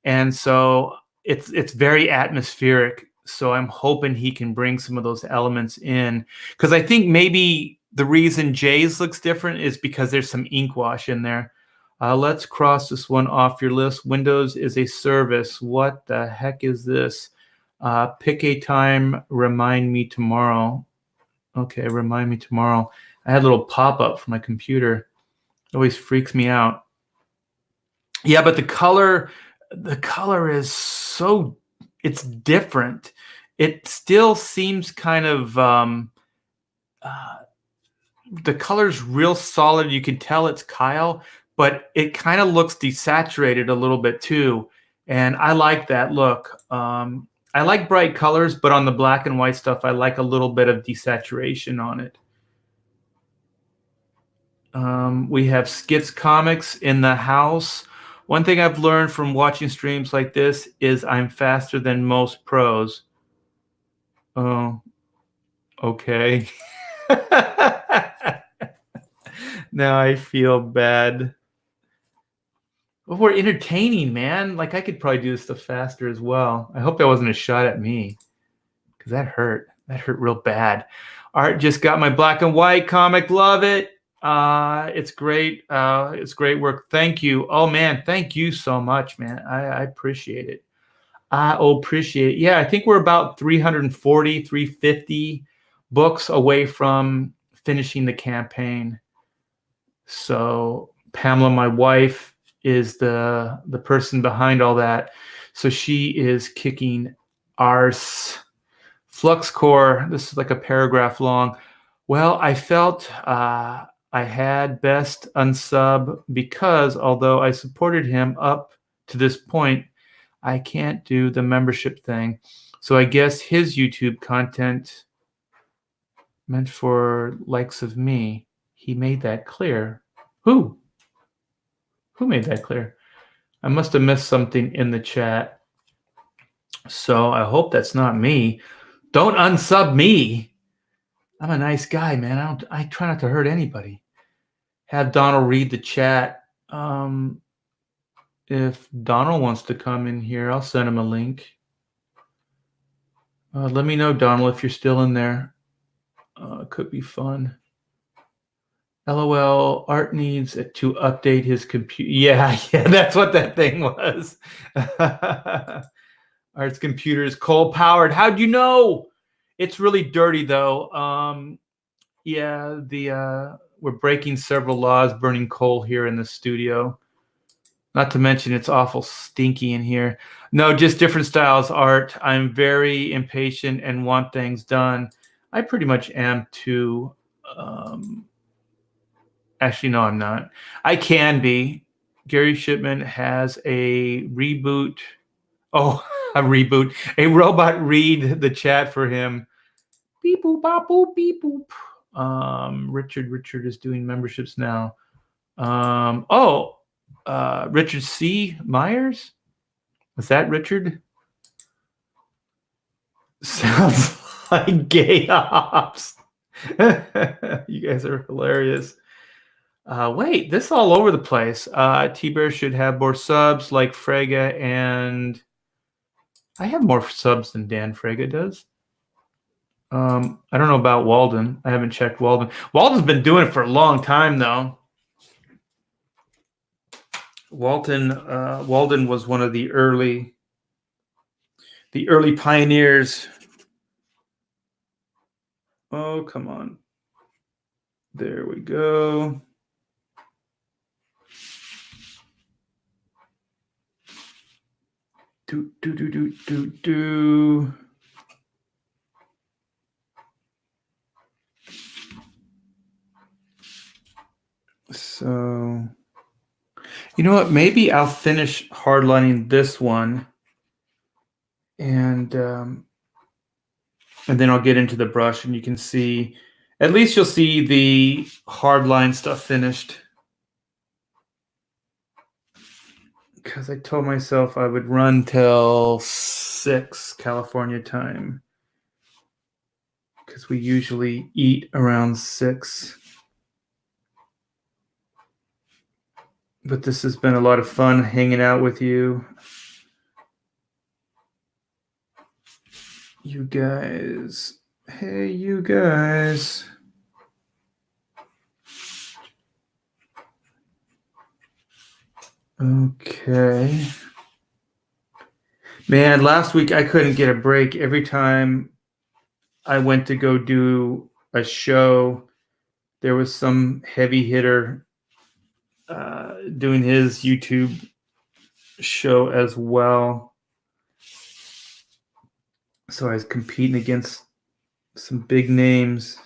and so it's very atmospheric. So I'm hoping he can bring some of those elements in, because I think maybe the reason Jay's looks different is because there's some ink wash in there. Let's cross this one off your list. Windows is a service. What the heck is this? Pick a time, remind me tomorrow. Okay, remind me tomorrow. I had a little pop-up from my computer. It always freaks me out. Yeah, but the color is so, it's different. It still seems kind of, the color's real solid. You can tell it's Kyle, but it kind of looks desaturated a little bit too. And I like that look. I like bright colors, but on the black and white stuff, I like a little bit of desaturation on it. We have Skits Comics in the house. One thing I've learned from watching streams like this is I'm faster than most pros. Oh, okay. Now I feel bad. Well, we're entertaining, man. Like I could probably do this stuff faster as well. I hope that wasn't a shot at me, because that hurt. That hurt real bad. Art just got my black and white comic. Love it. It's great. It's great work. Thank you. Oh man, thank you so much, man. I appreciate it. I appreciate it. Yeah, I think we're about 340, 350 books away from finishing the campaign. So Pamela, my wife, is the person behind all that. So she is kicking arse. Fluxcore, this is like a paragraph long. Well, I felt I had best unsub because although I supported him up to this point, I can't do the membership thing. So I guess his YouTube content meant for likes of me. He made that clear. Who? Who made that clear? I must have missed something in the chat. So I hope that's not me. Don't unsub me. I'm a nice guy, man. I try not to hurt anybody. Have Donald read the chat. If Donald wants to come in here, I'll send him a link. Let me know, Donald, if you're still in there. It could be fun. LOL, Art needs to update his computer. Yeah, that's what that thing was. Art's computer is coal powered. How'd you know? It's really dirty though. Yeah, we're breaking several laws burning coal here in the studio. Not to mention it's awful stinky in here. No, just different styles, Art. I'm very impatient and want things done. I pretty much am too. Actually, no, I'm not. I can be. Gary Shipman has a reboot. Oh, a reboot. A robot read the chat for him. Beep boop bop boop beep boop. Richard is doing memberships now. Richard C. Myers? Is that Richard? Sounds like gay ops. You guys are hilarious. Wait, this is all over the place. T-Bear should have more subs like Frega, and I have more subs than Dan Frega does. I don't know about Walden. I haven't checked Walden. Walden's been doing it for a long time, though. Walden was one of the early pioneers. Oh, come on. There we go. Do. So, you know what? Maybe I'll finish hardlining this one, and then I'll get into the brush, and you can see. At least you'll see the hardline stuff finished. Because I told myself I would run till 6 California time. Because we usually eat around 6. But this has been a lot of fun hanging out with you. You guys. Hey, you guys. Okay. Man, last week I couldn't get a break. Every time I went to go do a show, there was some heavy hitter doing his YouTube show as well. So I was competing against some big names.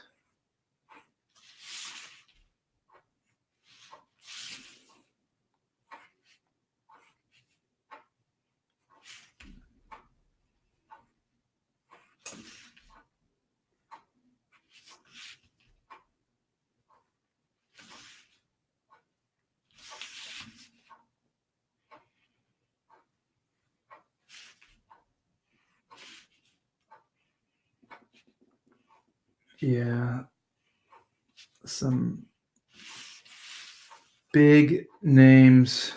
Yeah, some big names.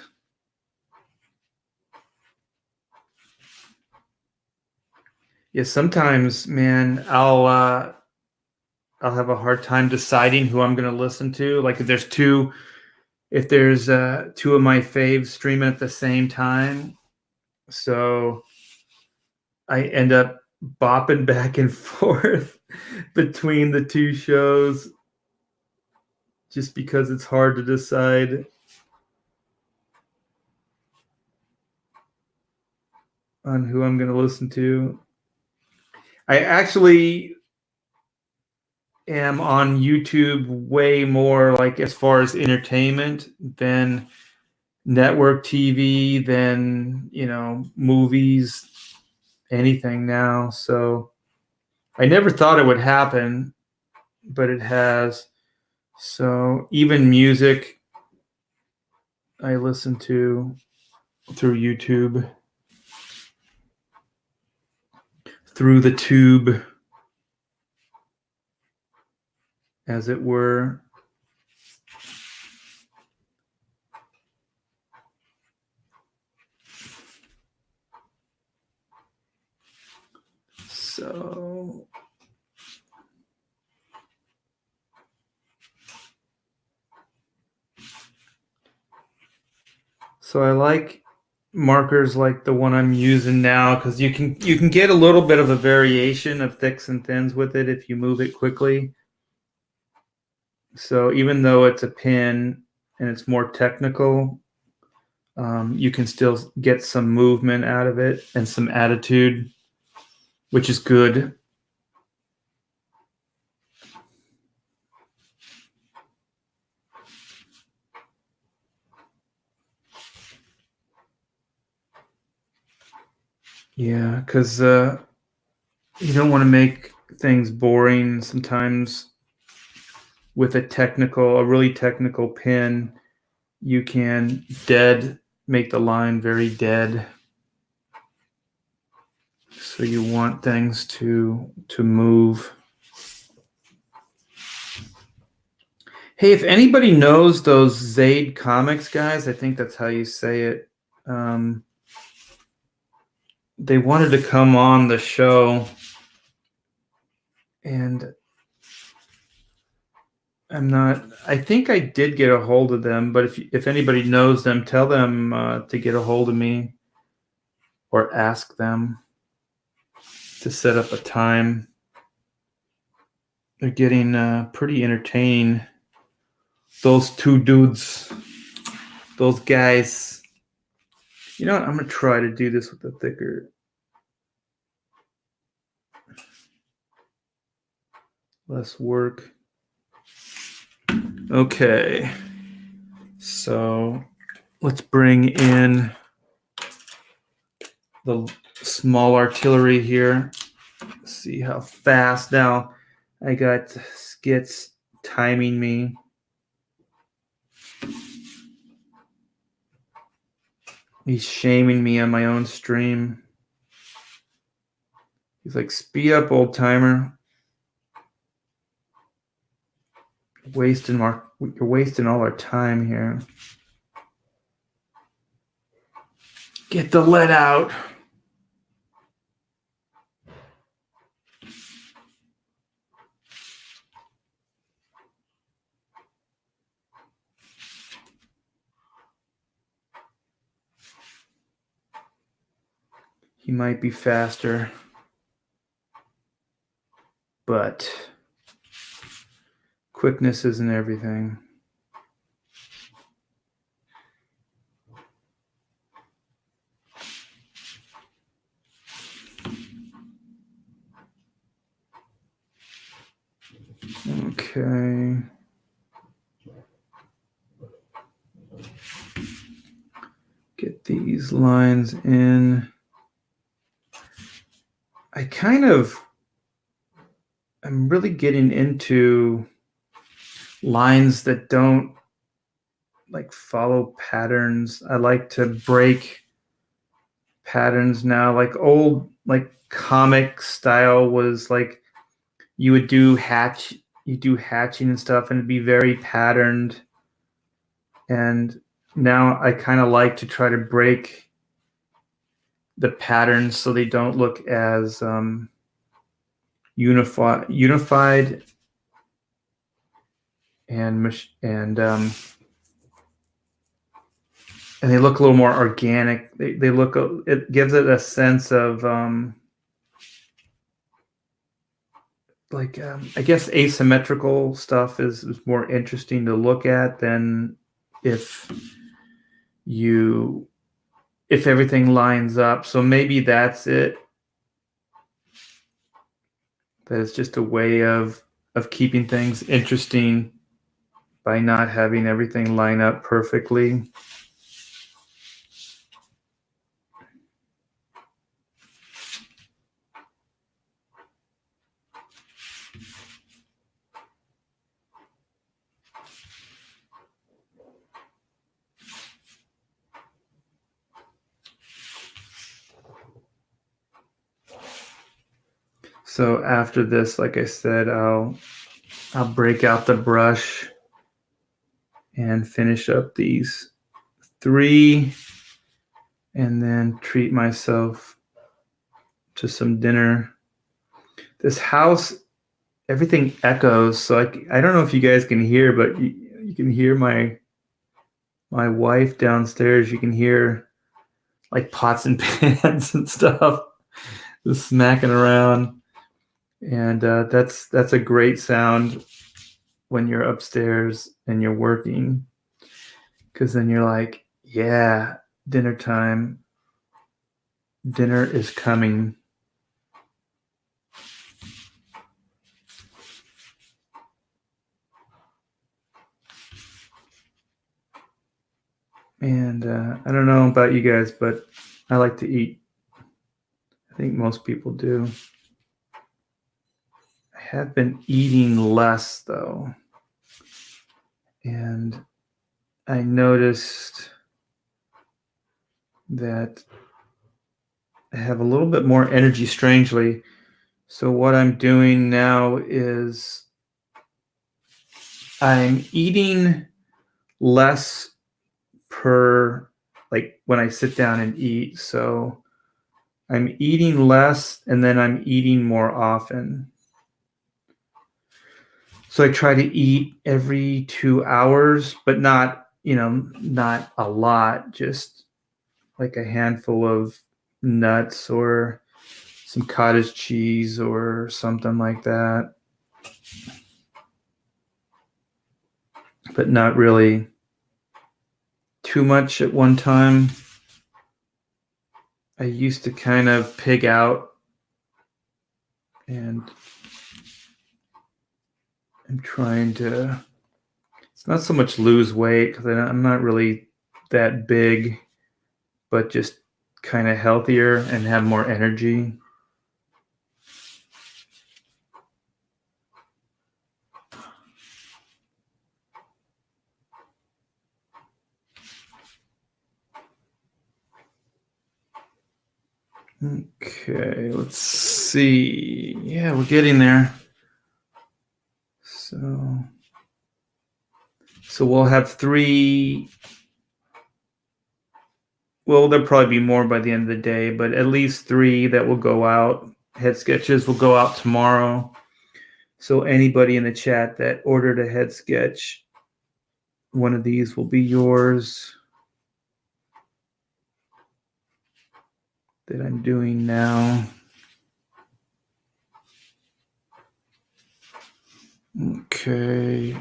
Yeah, sometimes, man, I'll have a hard time deciding who I'm going to listen to. Like if there's two of my faves streaming at the same time, so I end up bopping back and forth between the two shows just because it's hard to decide. on who I'm going to listen to. I actually am on YouTube way more, like, as far as entertainment than network TV, than, movies, anything now. So I never thought it would happen, but it has. So even music I listen to through YouTube, through the tube, as it were. So I like markers like the one I'm using now, because you can get a little bit of a variation of thicks and thins with it if you move it quickly. So even though it's a pen and it's more technical, you can still get some movement out of it and some attitude, which is good. Yeah, because you don't want to make things boring. Sometimes with a really technical pen, you can make the line very dead. So you want things to move. Hey, if anybody knows those Zaid Comics guys, I think that's how you say it. They wanted to come on the show, and I think I did get a hold of them, but if anybody knows them, tell them to get a hold of me or ask them to set up a time. They're getting pretty entertaining. Those two dudes, those guys. You know what? I'm going to try to do this with a thicker. Less work. Okay. So let's bring in the small artillery here. See how fast. Now I got Skits timing me. He's shaming me on my own stream. He's like, speed up, old timer. You're wasting all our time here. Get the lead out. He might be faster, but quickness isn't everything. Okay. Get these lines in. I'm really getting into lines that don't like follow patterns. I like to break patterns now. Like old, like comic style was like you do hatching and stuff, and it'd be very patterned. And now I kind of like to try to break the patterns so they don't look as unified and they look a little more organic. They look, it gives it a sense of I guess asymmetrical stuff is more interesting to look at than if you if everything lines up. So maybe that's it. That it's just a way of keeping things interesting by not having everything line up perfectly. So after this, like I said, I'll break out the brush and finish up these 3 and then treat myself to some dinner. This house, everything echoes, so I don't know if you guys can hear, but you can hear my wife downstairs. You can hear like pots and pans and stuff just smacking around, and that's a great sound when you're upstairs and you're working, because then you're like, yeah, dinner time, dinner is coming. And I don't know about you guys, but I like to eat. I think most people do. I have been eating less though, and I noticed that I have a little bit more energy, strangely. So what I'm doing now is I'm eating less per, like when I sit down and eat. So I'm eating less and then I'm eating more often. So I try to eat every 2 hours, but not, not a lot, just like a handful of nuts or some cottage cheese or something like that. But not really too much at one time. I used to kind of pig out, and I'm trying to, it's not so much lose weight because I'm not really that big, but just kind of healthier and have more energy. Okay, let's see. Yeah, we're getting there. So we'll have 3. Well, there'll probably be more by the end of the day, but at least 3 that will go out. Head sketches will go out tomorrow. So anybody in the chat that ordered a head sketch, one of these will be yours that I'm doing now. Okay.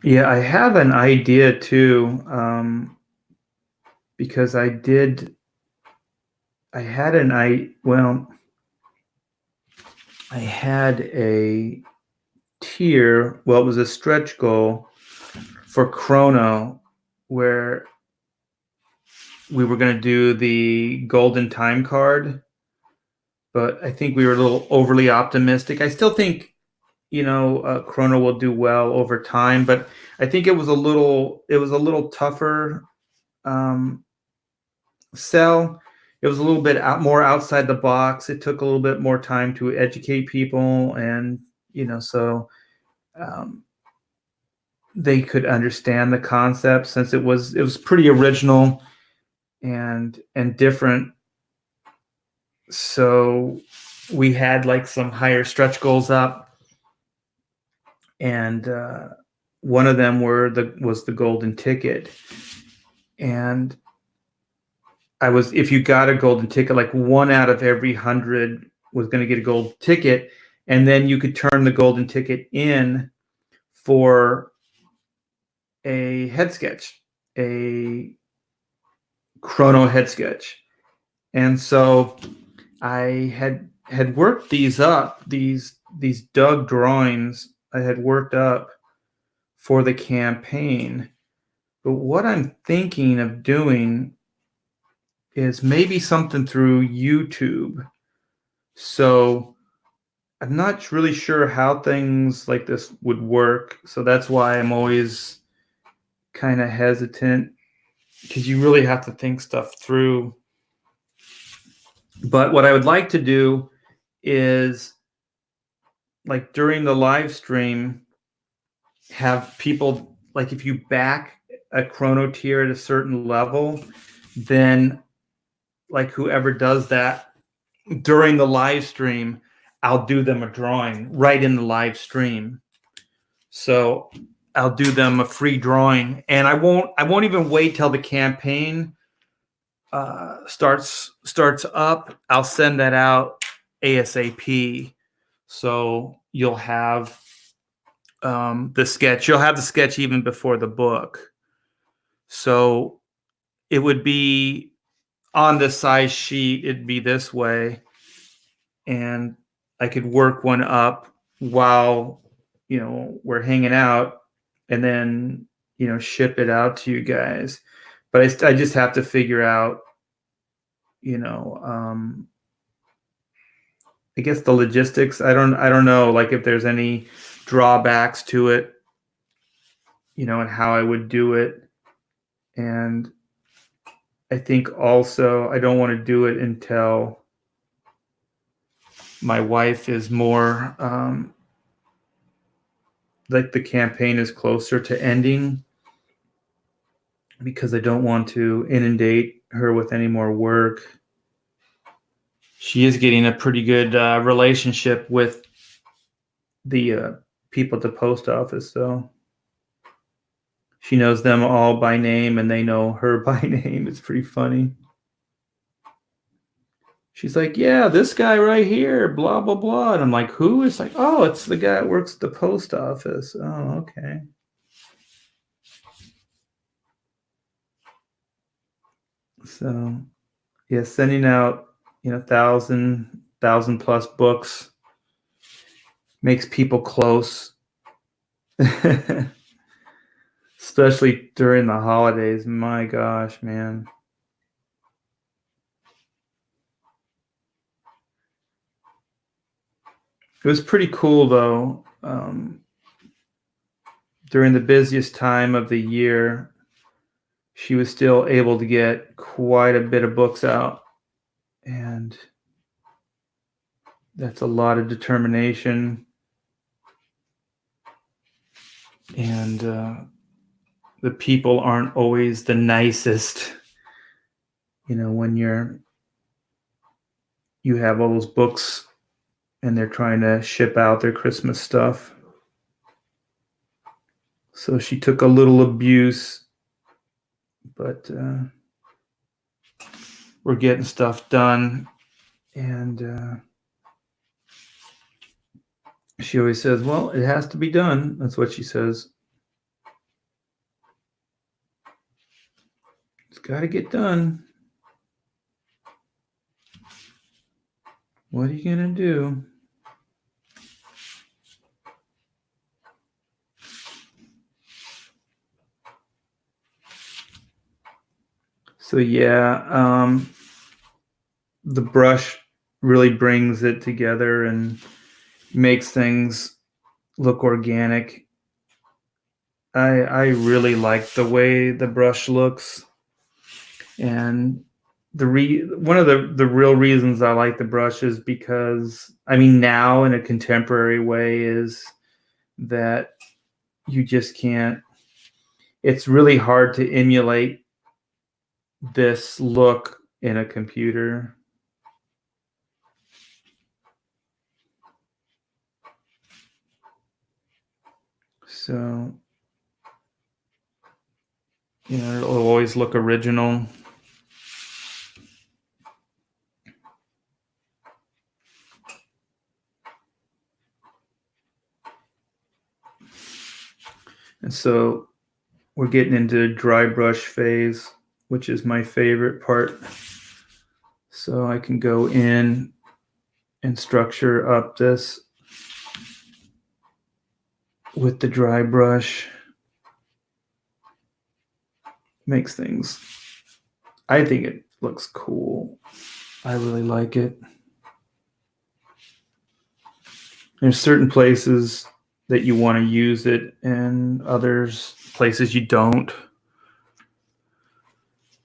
Yeah, I have an idea too, because I had a tier, well, it was a stretch goal for Chrono where we were going to do the golden time card, but I think we were a little overly optimistic. I still think, Chrono will do well over time, but I think it was a little tougher sell. It was a little bit more outside the box. It took a little bit more time to educate people, and so they could understand the concept, since it was pretty original and different. So we had like some higher stretch goals up, and one of them was the golden ticket. And if you got a golden ticket, like 1 out of every 100 was going to get a gold ticket. And then you could turn the golden ticket in for a head sketch, a chrono head sketch. And so I had worked these up, these Doug drawings I had worked up for the campaign. But what I'm thinking of doing is maybe something through YouTube. So I'm not really sure how things like this would work. So that's why I'm always kind of hesitant, because you really have to think stuff through. But what I would like to do is, like, during the live stream, have people, like, if you back a chrono tier at a certain level, then like whoever does that during the live stream, I'll do them a drawing right in the live stream. So I'll do them a free drawing, and I won't even wait till the campaign starts up. I'll send that out ASAP. So you'll have the sketch. You'll have the sketch even before the book. So it would be on the size sheet. It'd be this way, and I could work one up while we're hanging out, and then ship it out to you guys. But I just have to figure out I guess the logistics. I don't know, like, if there's any drawbacks to it, and how I would do it. And I think also I don't want to do it until my wife is more like the campaign is closer to ending, because I don't want to inundate her with any more work. She is getting a pretty good relationship with the people at the post office, though. She knows them all by name, and they know her by name. It's pretty funny. She's like, yeah, this guy right here, blah, blah, blah. And I'm like, who? It's like, oh, it's the guy that works at the post office. Oh, okay. So, yeah, sending out, 1,000 plus books makes people close, especially during the holidays. My gosh, man. It was pretty cool, though. During the busiest time of the year, she was still able to get quite a bit of books out. And that's a lot of determination. And the people aren't always the nicest, when you have all those books and they're trying to ship out their Christmas stuff. So she took a little abuse, but we're getting stuff done. And she always says, well, it has to be done. That's what she says. It's got to get done. What are you going to do? So yeah, the brush really brings it together and makes things look organic. I really like the way the brush looks, and one of the real reasons I like the brush is because, now in a contemporary way, is that you just can't. It's really hard to emulate this look in a computer. So You know, it'll always look original. And so we're getting into dry brush phase, which is my favorite part. So I can go in and structure up this with the dry brush. Makes things, I think it looks cool. I really like it. There's certain places that you want to use it and others places you don't.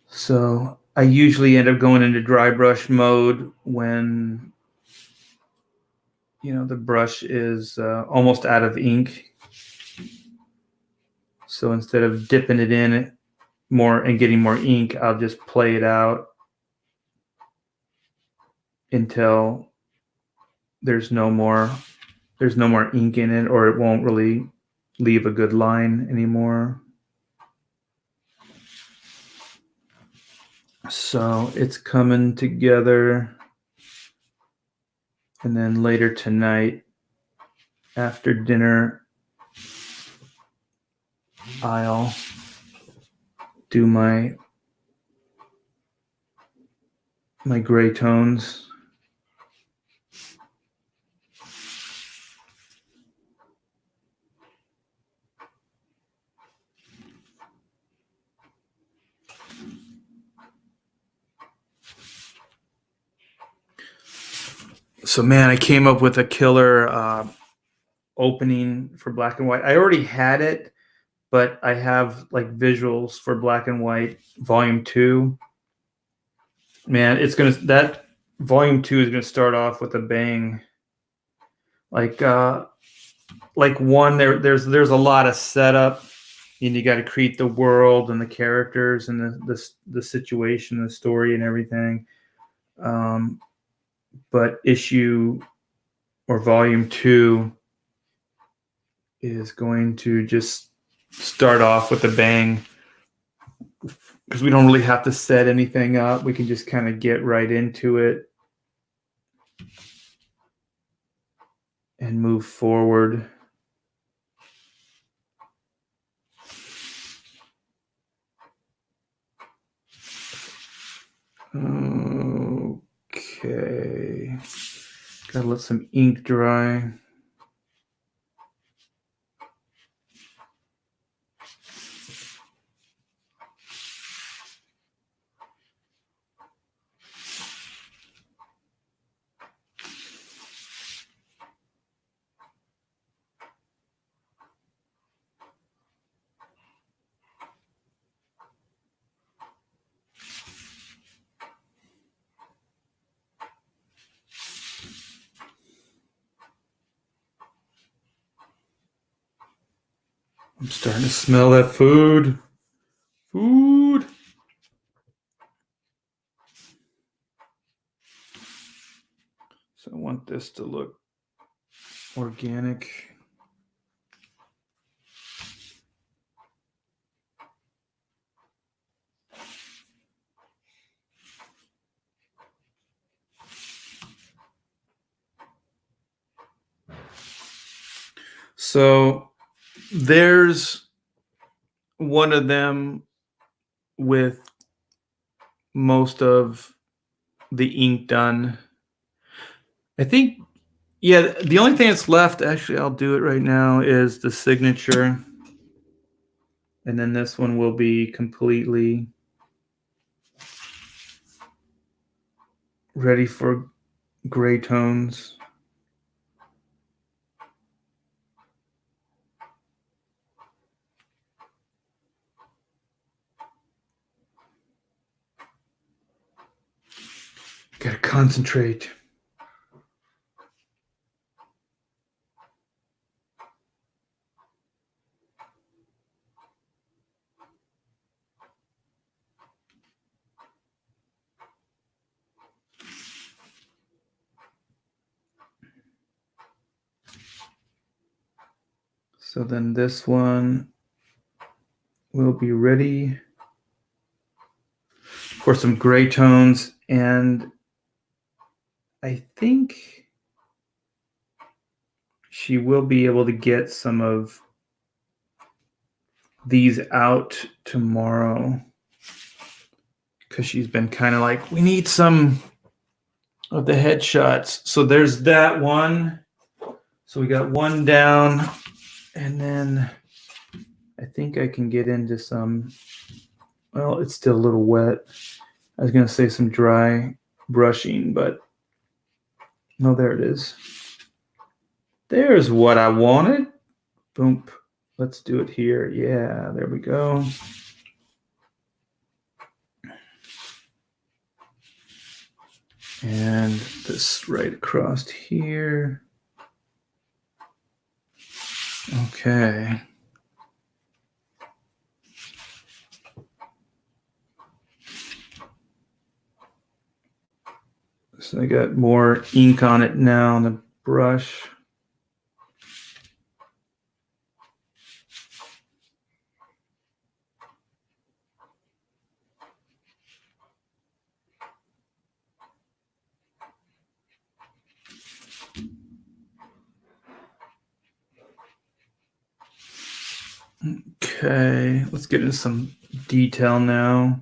So I usually end up going into dry brush mode when, you know, the brush is almost out of ink. So instead of dipping it in more and getting more ink, I'll just play it out until there's no more ink in it, or it won't really leave a good line anymore. So it's coming together. And then later tonight, after dinner, I'll do my gray tones. So man, I came up with a killer opening for black and white. I already had it, but I have like visuals for black and white volume 2. Man, that volume 2 is gonna start off with a bang. Like one, there's a lot of setup, and you got to create the world and the characters and the situation, the story, and everything. But issue or volume 2 is going to just start off with a bang, because we don't really have to set anything up. We can just kind of get right into it and move forward. Okay. Gotta let some ink dry. I'm starting to smell that food. Food. So I want this to look organic. So there's one of them with most of the ink done. I think, yeah, the only thing that's left, actually, I'll do it right now, is the signature. And then this one will be completely ready for gray tones. Gotta concentrate. So then this one will be ready for some gray tones, and I think she will be able to get some of these out tomorrow because she's been kind of like, we need some of the headshots. So there's that one. So we got one down, and then I think I can get into some, well, it's still a little wet. I was going to say some dry brushing, but no, there it is. There's what I wanted. Boom. Let's do it here. Yeah, there we go. And this right across here. Okay. So I got more ink on it now on the brush. Okay, let's get into some detail now.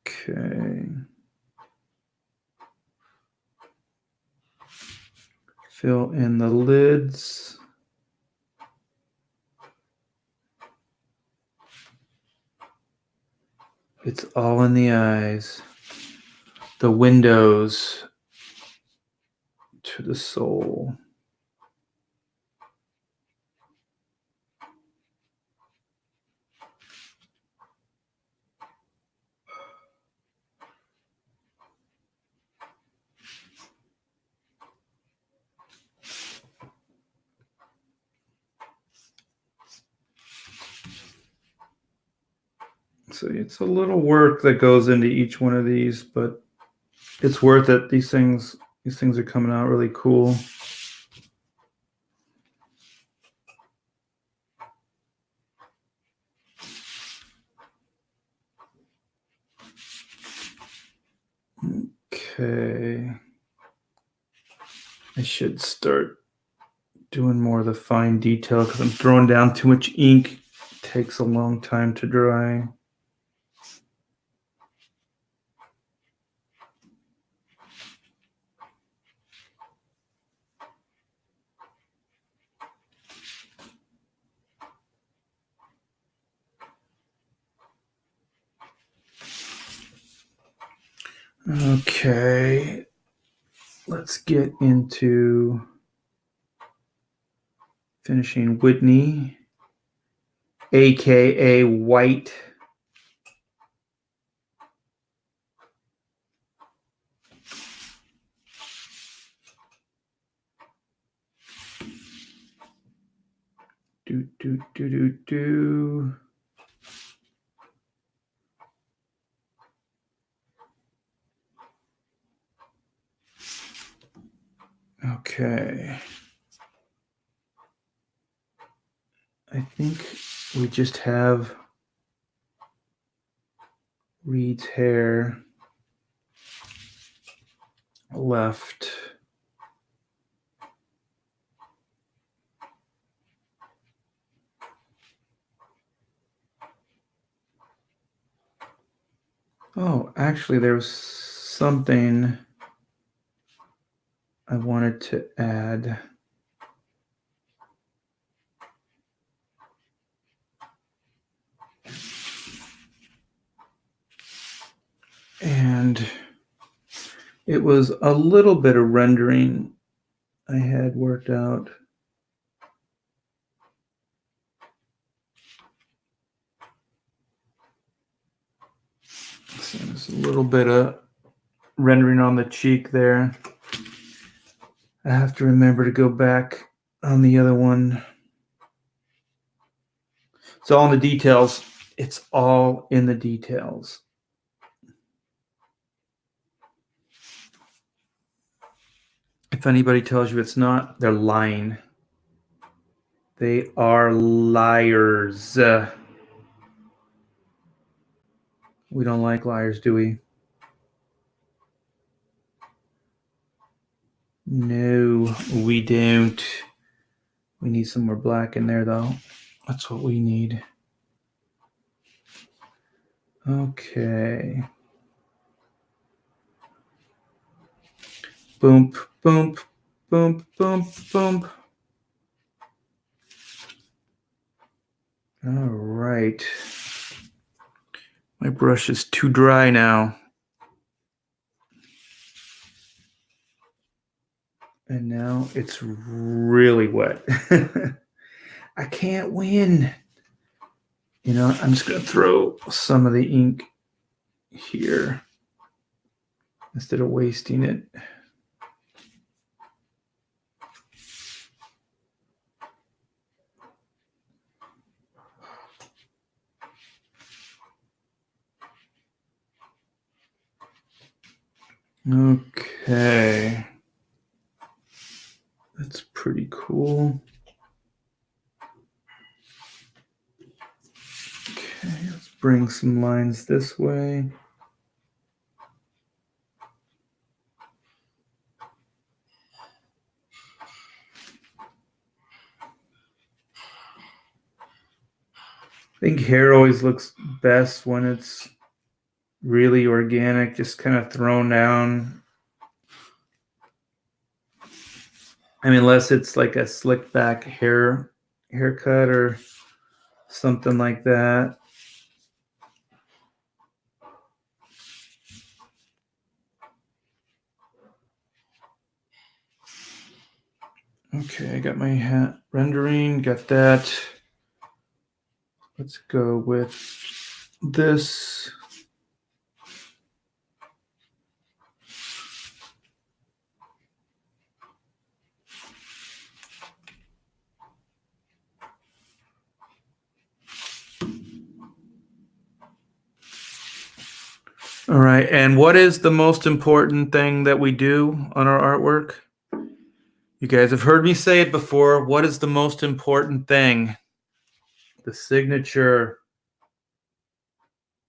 Okay. Fill in the lids. It's all in the eyes. The windows to the soul. So it's a little work that goes into each one of these, but it's worth it. These things are coming out really cool. Okay. I should start doing more of the fine detail because I'm throwing down too much ink. It takes a long time to dry. Okay, let's get into finishing Whitney, aka White. Do. Okay. I think we just have Reed's hair left. Oh, actually, there was something I wanted to add. And it was a little bit of rendering I had worked out. So there's a little bit of rendering on the cheek there. I have to remember to go back on the other one. It's all in the details. It's all in the details. If anybody tells you it's not, they're lying. They are liars. We don't like liars, do we? No, we don't. We need some more black in there, though. That's what we need. Okay. Boom, boom, boom, boom, boom. All right. My brush is too dry now. And now it's really wet. I can't win. You know, I'm just going to throw some of the ink here instead of wasting it. Okay. That's pretty cool. Okay, let's bring some lines this way. I think hair always looks best when it's really organic, just kind of thrown down. I mean, unless it's like a slick back haircut or something like that. Okay, I got my hat rendering, got that. Let's go with this. All right, and what is the most important thing that we do on our artwork? You guys have heard me say it before. What is the most important thing? The signature.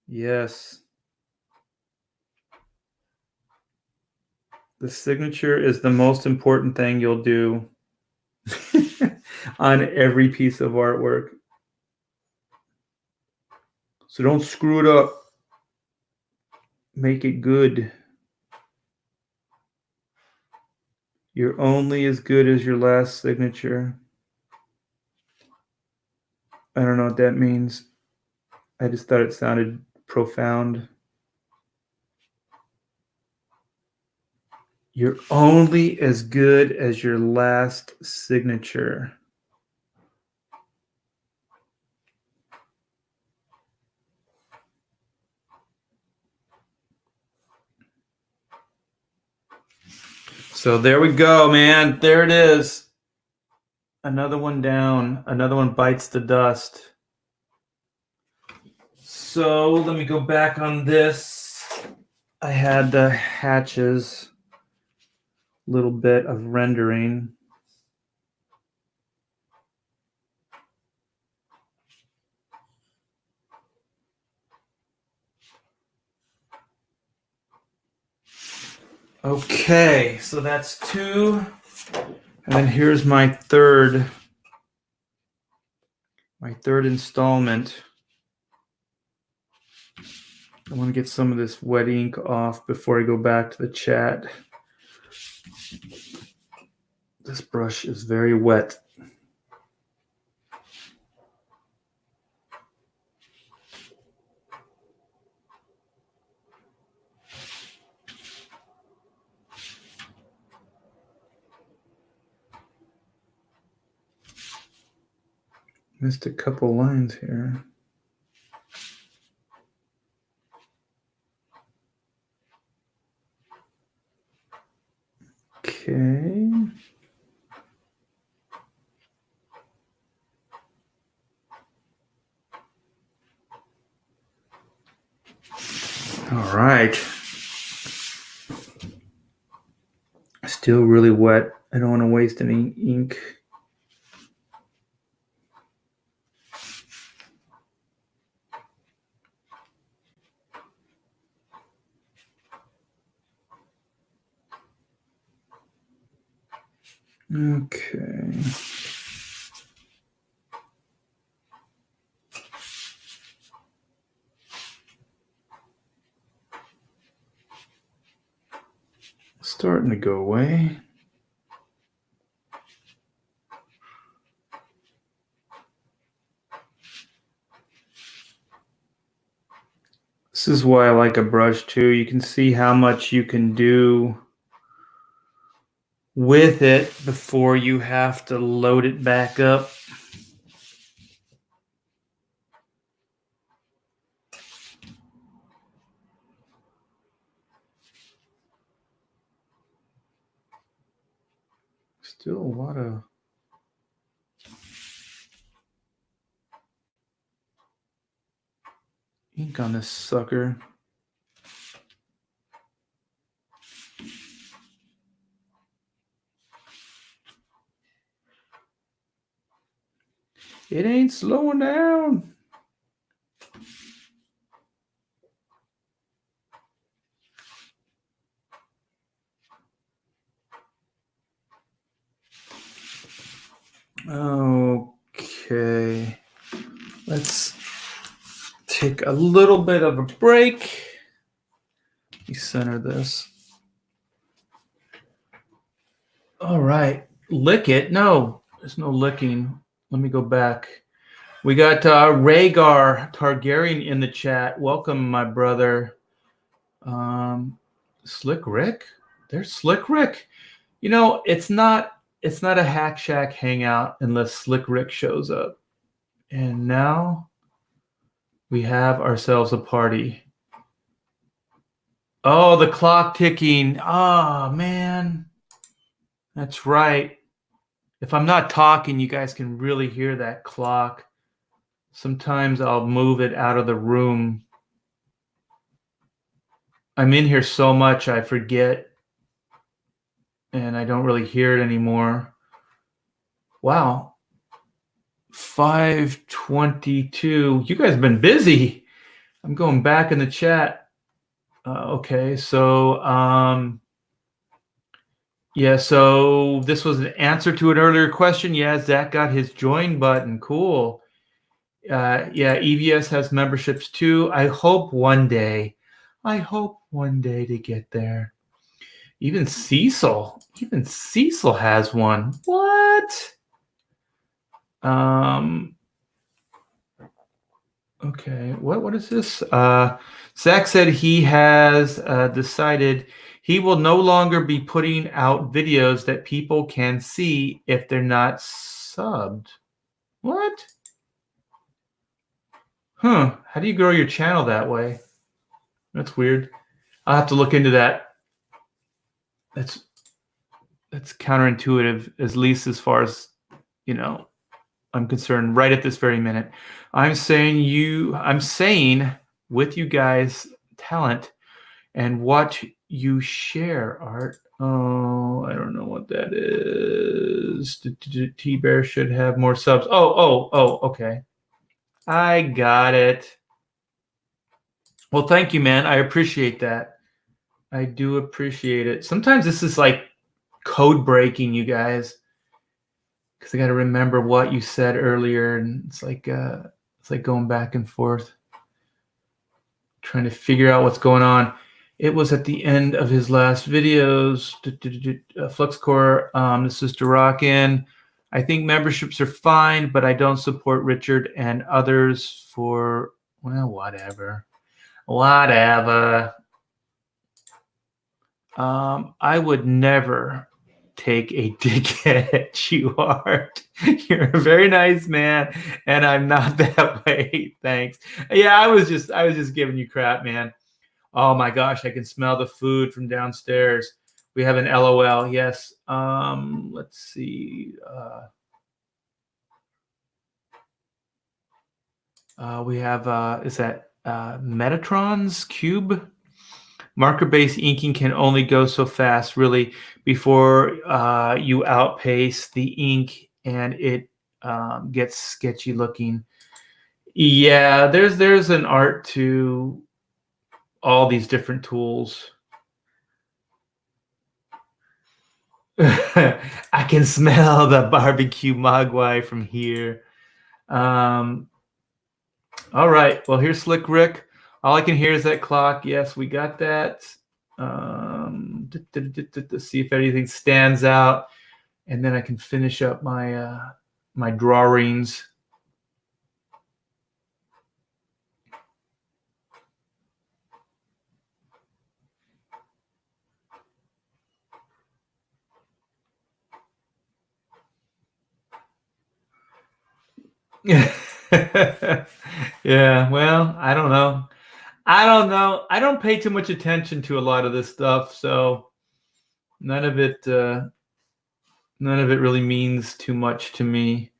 Yes. The signature is the most important thing you'll do on every piece of artwork. So don't screw it up. Make it good. You're only as good as your last signature. I don't know what that means. I just thought it sounded profound. You're only as good as your last signature. So there we go, man. There it is. Another one down. Another one bites the dust. So let me go back on this. I had the hatches, little bit of rendering. Okay, so that's two. And then here's my third installment. I want to get some of this wet ink off before I go back to the chat. This brush is very wet. Missed a couple lines here. Okay. All right. Let's Still really wet. I don't want to waste any ink. Okay. Starting to go away. This is why I like a brush too. You can see how much you can do with it before you have to load it back up. Still a lot of ink on this sucker. It ain't slowing down. Okay. Let's take a little bit of a break. Let me center this. All right. Lick it. No, there's no licking. Let me go back. We got Rhaegar Targaryen in the chat. Welcome, my brother. Slick Rick. There's Slick Rick. You know, it's not a Hack Shack hangout unless Slick Rick shows up. And now we have ourselves a party. Oh, the clock ticking. Oh, man. That's right. If I'm not talking, you guys can really hear that clock. Sometimes I'll move it out of the room. I'm in here so much I forget, and I don't really hear it anymore. Wow. 5:22. You guys have been busy. I'm going back in the chat. Okay, so yeah, so this was an answer to an earlier question. Yeah, Zach got his join button. Cool. Yeah, EVS has memberships too. I hope one day to get there. Even Cecil has one. What? Okay, what is this? Zach said he has decided he will no longer be putting out videos that people can see if they're not subbed. What? Huh, how do you grow your channel that way? That's weird. I'll have to look into that. That's counterintuitive, at least as far as, you know, I'm concerned right at this very minute. I'm saying with you guys talent and what you share, Art. Oh, I don't know what that is. T-Bear should have more subs. Oh, okay. I got it. Well, thank you, man. I appreciate that. I do appreciate it. Sometimes this is like code breaking, you guys, because I got to remember what you said earlier, and it's like going back and forth, trying to figure out what's going on. It was at the end of his last videos. FluxCore, this is Durakin. I think memberships are fine, but I don't support Richard and others for, well, whatever. I would never take a dig at you, Art. You're a very nice man, and I'm not that way. Thanks. Yeah, I was just giving you crap, man. Oh my gosh, I can smell the food from downstairs. We have an LOL. Yes. Let's see. We have is that Metatron's Cube? Marker-based inking can only go so fast, really, before you outpace the ink and it gets sketchy looking. Yeah, there's an art to all these different tools. I can smell the barbecue mogwai from here. All right. Well, here's Slick Rick. All I can hear is that clock. Yes, we got that. To see if anything stands out, and then I can finish up my my drawings. Yeah. Well, I don't know. I don't know. I don't pay too much attention to a lot of this stuff, so none of it really means too much to me.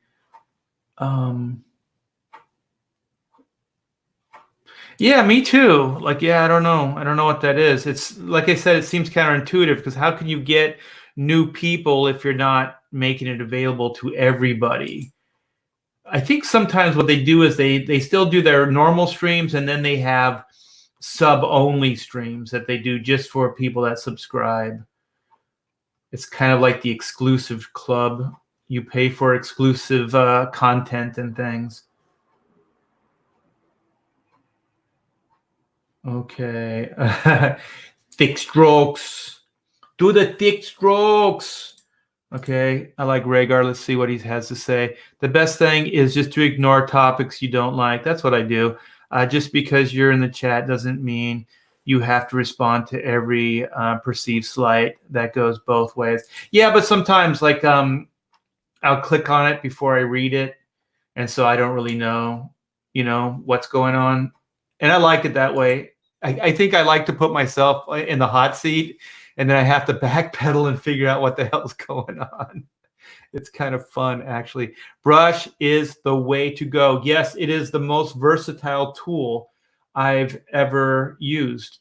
Yeah, me too. Like, yeah, I don't know. I don't know what that is. It's like I said, it seems counterintuitive because how can you get new people if you're not making it available to everybody? I think sometimes what they do is they still do their normal streams and then they have sub only streams that they do just for people that subscribe. It's kind of like the exclusive club. You pay for exclusive content and things. Okay. Thick strokes. Do the thick strokes. Okay. I like Rhaegar. Let's see what he has to say. The best thing is just to ignore topics you don't like. That's what I do. Just because you're in the chat doesn't mean you have to respond to every perceived slight. That goes both ways. Yeah, but sometimes like I'll click on it before I read it. And so I don't really know, what's going on. And I like it that way. I think I like to put myself in the hot seat and then I have to backpedal and figure out what the hell's going on. It's kind of fun, actually. Brush is the way to go. Yes, it is the most versatile tool I've ever used.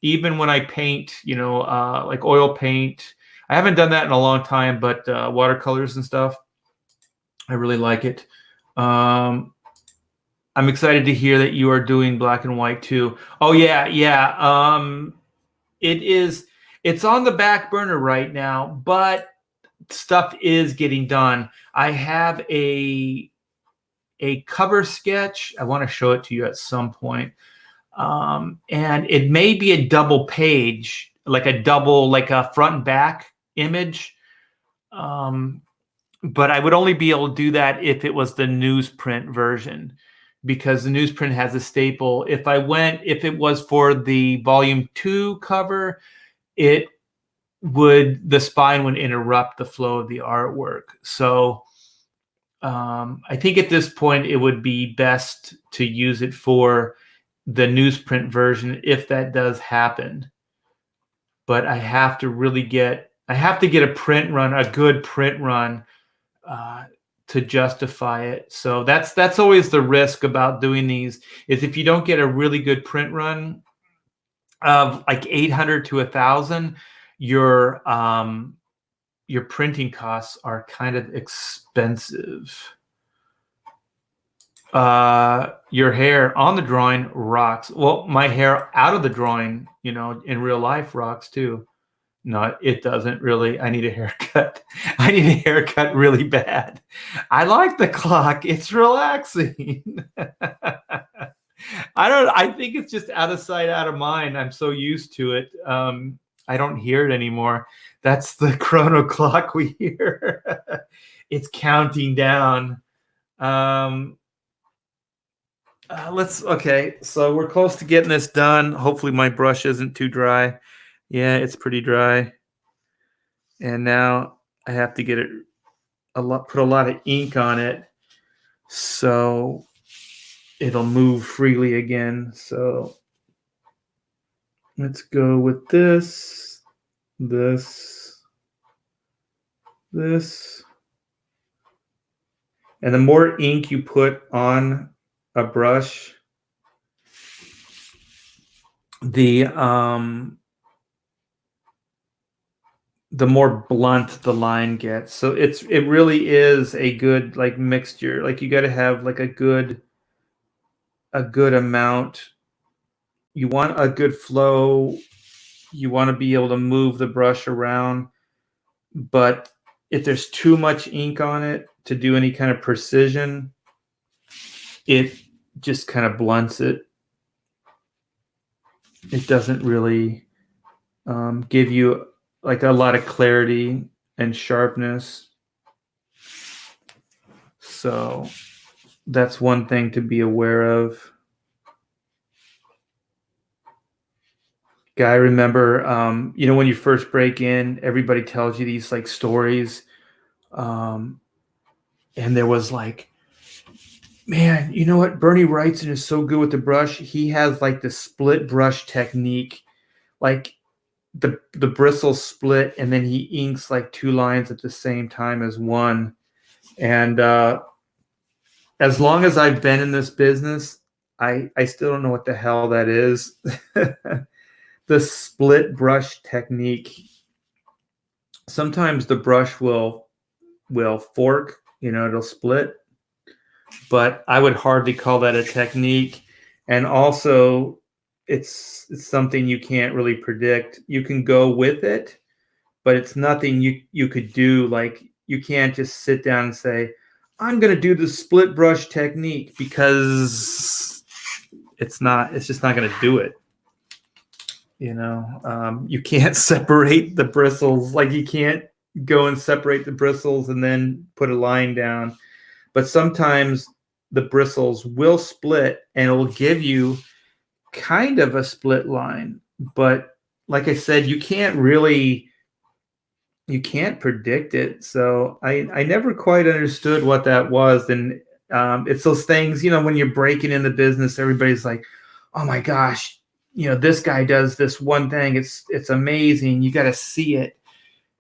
Even when I paint, like oil paint. I haven't done that in a long time, but watercolors and stuff, I really like it. I'm excited to hear that you are doing black and white too. Oh yeah, yeah. It's on the back burner right now, but stuff is getting done. I have a cover sketch. I want to show it to you at some point. And it may be a double page, like a front and back image. But I would only be able to do that if it was the newsprint version, because the newsprint has a staple. If it was for the volume 2 cover, the spine would interrupt the flow of the artwork. So I think at this point it would be best to use it for the newsprint version if that does happen. But I have to get a print run, a good print run, to justify it. So that's always the risk about doing these, is if you don't get a really good print run of like 800 to 1,000, your printing costs are kind of expensive. Your hair on the drawing rocks. Well, my hair out of the drawing, in real life rocks too. No, it doesn't really. I need a haircut. I need a haircut really bad. I like the clock. It's relaxing. I think it's just out of sight, out of mind. I'm so used to it. I don't hear it anymore. That's the chrono clock we hear. It's counting down. Okay. So we're close to getting this done. Hopefully my brush isn't too dry. Yeah, it's pretty dry. And now I have to get put a lot of ink on it so it'll move freely again. So let's go with this. And the more ink you put on a brush, the more blunt the line gets. So it really is a good like mixture. Like you got to have like a good amount. You want a good flow. You want to be able to move the brush around, but if there's too much ink on it to do any kind of precision, it just kind of blunts it. It doesn't really give you like a lot of clarity and sharpness. So that's one thing to be aware of. Guy, I remember, when you first break in, everybody tells you these like stories. And there was like, man, you know what? Bernie Wrightson is so good with the brush. He has like the split brush technique. Like the bristles split and then he inks like two lines at the same time as one. And as long as I've been in this business, I still don't know what the hell that is. The split brush technique. Sometimes the brush will fork, it'll split, but I would hardly call that a technique. And also it's something you can't really predict. You can go with it, but it's nothing you could do. Like you can't just sit down and say, I'm going to do the split brush technique, because it's just not going to do it. You can't separate the bristles. Like you can't go and separate the bristles and then put a line down. But sometimes the bristles will split and it will give you kind of a split line. But like I said, you can't predict it. So I never quite understood what that was. And it's those things, when you're breaking in the business, everybody's like, oh my gosh, this guy does this one thing. It's amazing. You got to see it.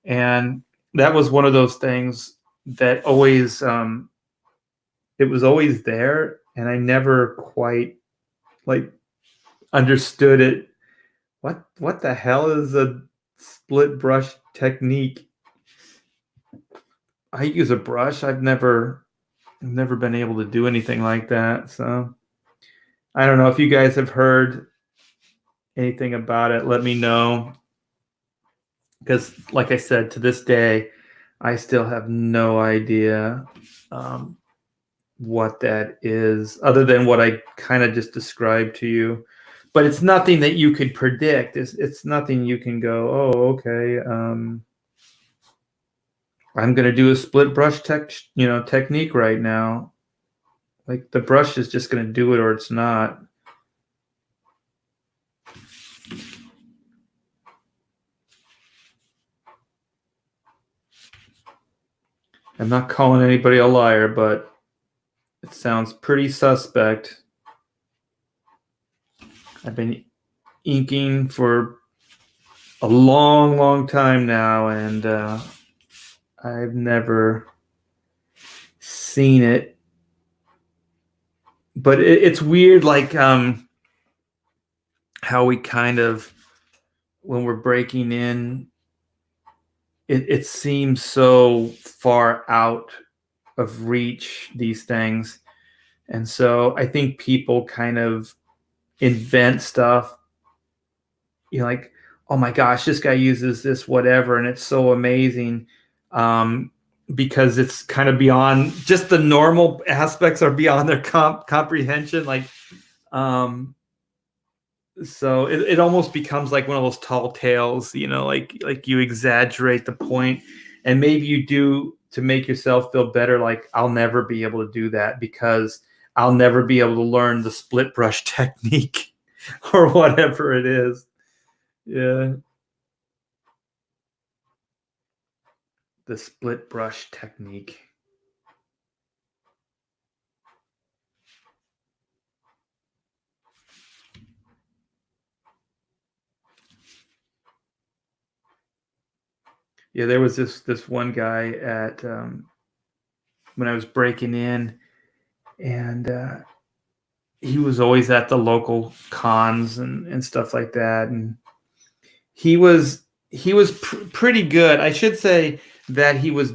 And that was one of those things that always, it was always there. And I never quite like understood it. What the hell is a split brush technique? I use a brush. I've never been able to do anything like that. So I don't know if you guys have heard anything about it. Let me know. Because like I said, to this day, I still have no idea what that is, other than what I kind of just described to you. But it's nothing that you could predict. It's nothing you can go, oh, okay. I'm going to do a split brush technique right now. Like the brush is just going to do it or it's not. I'm not calling anybody a liar, but it sounds pretty suspect. I've been inking for a long, long time now, and I've never seen it. But it's weird, like how we kind of, when we're breaking in, it seems so far out of reach, these things. And so I think people kind of invent stuff, like, oh my gosh, this guy uses this whatever, and it's so amazing, because it's kind of beyond just the normal aspects are beyond their comprehension. Like, so it almost becomes like one of those tall tales, like you exaggerate the point, and maybe you do to make yourself feel better. Like, I'll never be able to do that because I'll never be able to learn the split brush technique or whatever it is. Yeah. The split brush technique. Yeah, there was this one guy at when I was breaking in, and he was always at the local cons and stuff like that. And he was pretty good. I should say that he was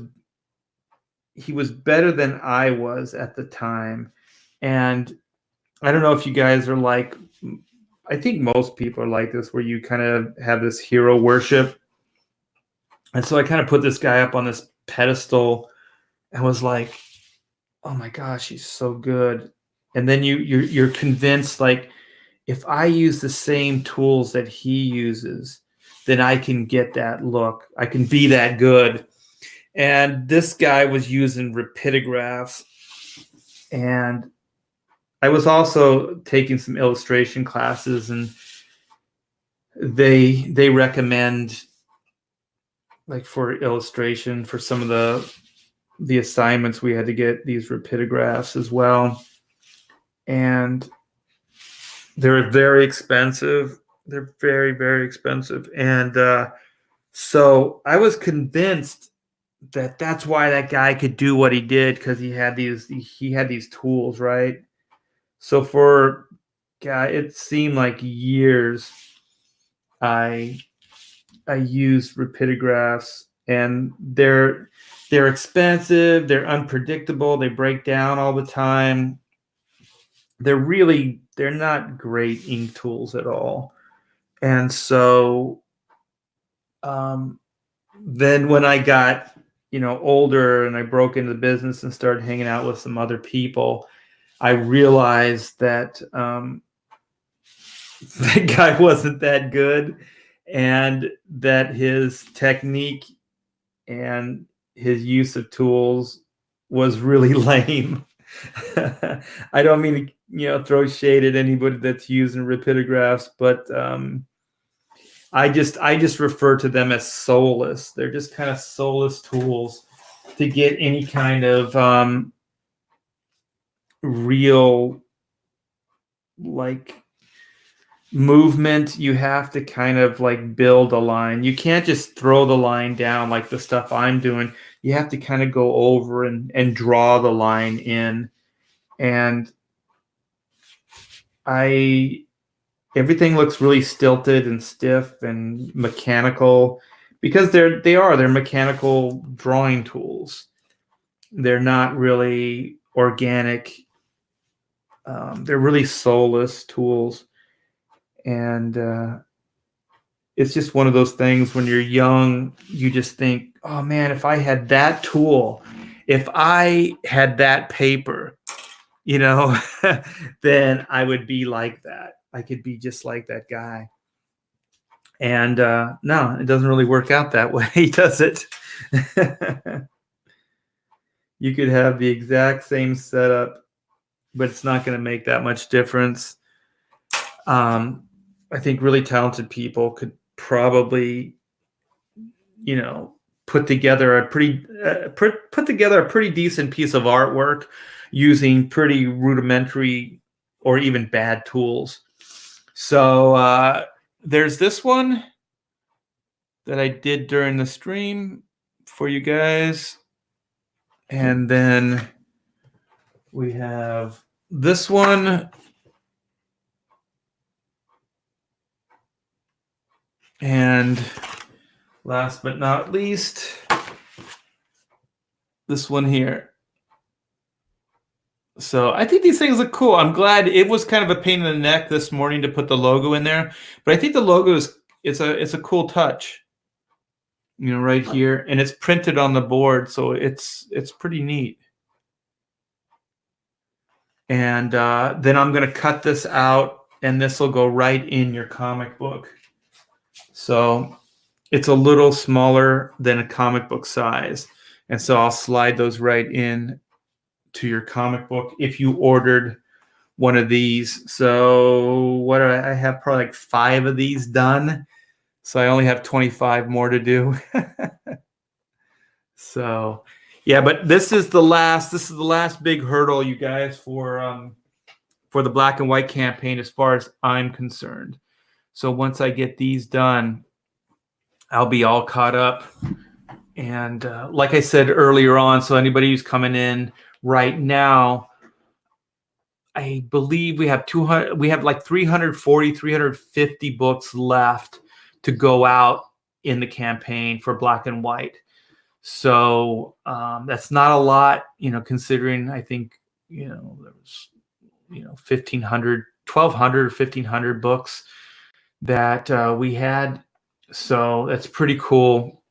better than I was at the time. And I don't know if you guys are like, I think most people are like this, where you kind of have this hero worship. And so I kind of put this guy up on this pedestal and was like, oh my gosh, he's so good. And then you're convinced, like, if I use the same tools that he uses, then I can get that look. I can be that good. And this guy was using rapidographs. And I was also taking some illustration classes, and they recommend, like, for illustration, for some of the assignments, we had to get these rapidographs as well. And they're very expensive. They're very, very expensive. And so I was convinced that that's why that guy could do what he did, because he had these tools, right? So for it seemed like years I used rapidographs, and they're expensive, they're unpredictable, they break down all the time. They're not great ink tools at all. And so then when I got, older and I broke into the business and started hanging out with some other people, I realized that that guy wasn't that good, and that his technique and his use of tools was really lame. I don't mean to, throw shade at anybody that's using rapidographs, but I just refer to them as soulless. They're just kind of soulless tools. To get any kind of real, like, movement, you have to kind of like build a line. You can't just throw the line down like the stuff I'm doing. You have to kind of go over and draw the line in. And everything looks really stilted and stiff and mechanical, because they're mechanical drawing tools. They're not really organic. They're really soulless tools. And it's just one of those things, when you're young, you just think, oh man, if I had that tool, if I had that paper, then I would be like that. I could be just like that guy. And no, it doesn't really work out that way, does it? You could have the exact same setup, but it's not going to make that much difference. I think really talented people could probably, put together a pretty decent piece of artwork using pretty rudimentary or even bad tools. So there's this one that I did during the stream for you guys, and then we have this one. And last but not least, this one here. So I think these things look cool. I'm glad. It was kind of a pain in the neck this morning to put the logo in there, but I think the logo it's a cool touch, right here, and it's printed on the board, so it's pretty neat. And then I'm going to cut this out, and this will go right in your comic book. So it's a little smaller than a comic book size. And so I'll slide those right in to your comic book if you ordered one of these. So what do I have? Probably like 5 of these done. So I only have 25 more to do. So yeah, but this is the last big hurdle, you guys, for the black and white campaign, as far as I'm concerned. So once I get these done, I'll be all caught up. And like I said earlier on, so anybody who's coming in right now, I believe we have 200. We have like 340, 350 books left to go out in the campaign for Black and White. So that's not a lot, considering I think, there was, 1,500, 1,200, 1,500 books that we had. So that's pretty cool.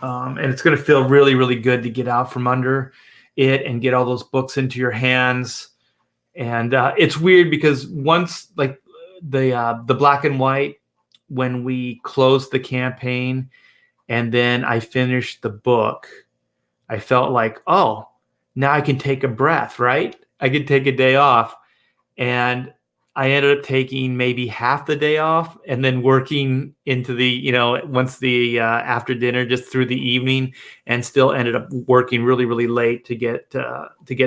And it's going to feel really, really good to get out from under it and get all those books into your hands. And it's weird because once, like, the Black and White, when we closed the campaign and then I finished the book, I felt like, oh, now I can take a breath, right? I could take a day off. And I ended up taking maybe half the day off and then working into the, once the after dinner, just through the evening, and still ended up working really, really late to get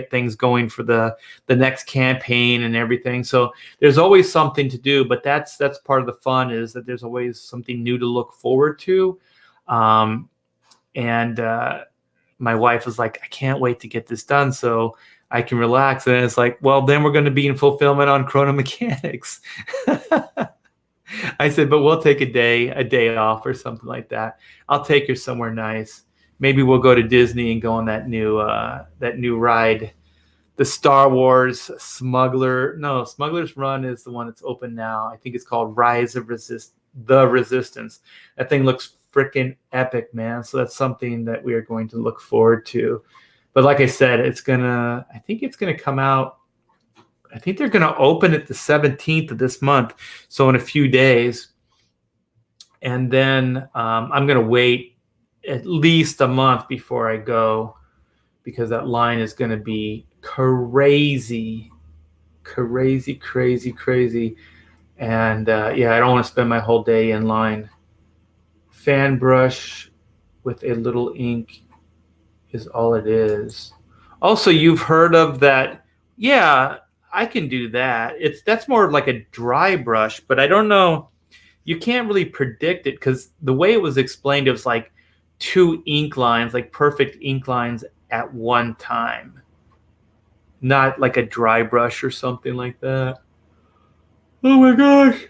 things going for the next campaign and everything. So there's always something to do, but that's part of the fun, is that there's always something new to look forward to. And my wife was like, I can't wait to get this done so I can relax. And it's like, well, then we're going to be in fulfillment on Chrono Mechanics. I said, but we'll take a day off or something like that. I'll take her somewhere nice. Maybe we'll go to Disney and go on that new ride, the Star Wars Smuggler's Run is the one that's open now. I think it's called Rise of the Resistance. That thing looks freaking epic, man. So that's something that we are going to look forward to. But like I said, I think it's gonna come out. I think they're gonna open it the 17th of this month, so in a few days. And then I'm gonna wait at least a month before I go, because that line is gonna be crazy. And yeah, I don't want to spend my whole day in line. Fan brush with a little ink is all it is. Also, you've heard of that. Yeah, I can do that. That's more like a dry brush, but I don't know. You can't really predict it, because the way it was explained, it was like 2 ink lines, like perfect ink lines at one time. Not like a dry brush or something like that. Oh my gosh.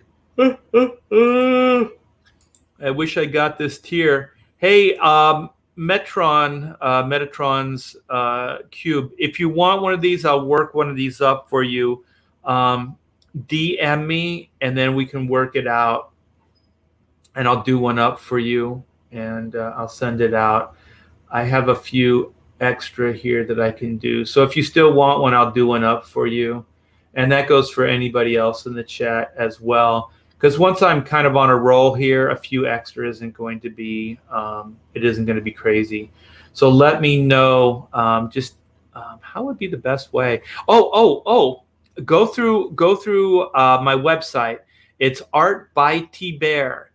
I wish I got this tier. Hey, Metatron's Cube. If you want one of these, I'll work one of these up for you. DM me, and then we can work it out. And I'll do one up for you, and I'll send it out. I have a few extra here that I can do. So if you still want one, I'll do one up for you. And that goes for anybody else in the chat as well. Because once I'm kind of on a roll here, a few extra isn't going to be, it isn't going to be crazy. So let me know how would be the best way. Go through my website. It's Art by T Bear,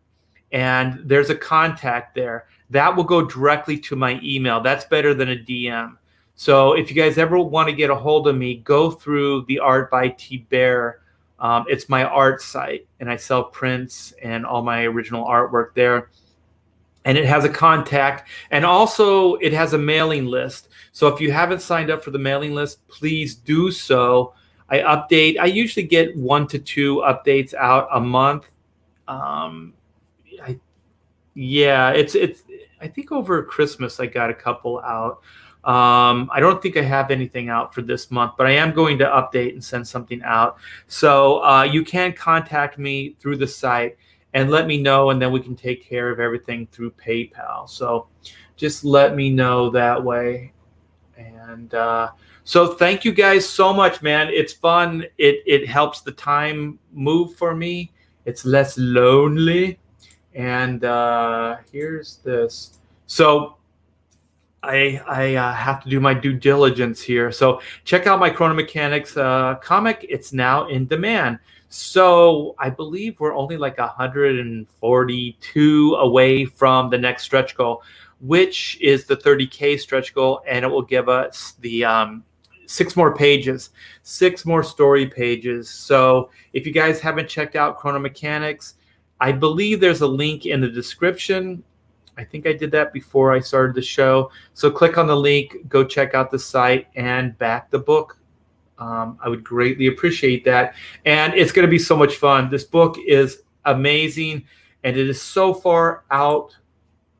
and there's a contact there. That will go directly to my email. That's better than a DM. So if you guys ever want to get a hold of me, go through the Art by T Bear. It's my art site, and I sell prints and all my original artwork there. And it has a contact, and also it has a mailing list. So if you haven't signed up for the mailing list, please do so. I usually get 1 to 2 updates out a month. I think over Christmas I got a couple out. I don't think I have anything out for this month, but I am going to update and send something out. So you can contact me through the site and let me know, and then we can take care of everything through PayPal. So just let me know that way. And so thank you guys so much, man. It's fun. It helps the time move for me. It's less lonely. And here's this. So I have to do my due diligence here. So check out my Chrono Mechanics comic. It's now in demand. So I believe we're only like 142 away from the next stretch goal, which is the 30K stretch goal. And it will give us the 6 more pages, 6 more story pages. So if you guys haven't checked out Chrono Mechanics, I believe there's a link in the description. I think I did that before I started the show. So click on the link, go check out the site, and back the book. I would greatly appreciate that. And it's going to be so much fun. This book is amazing, and it is so far out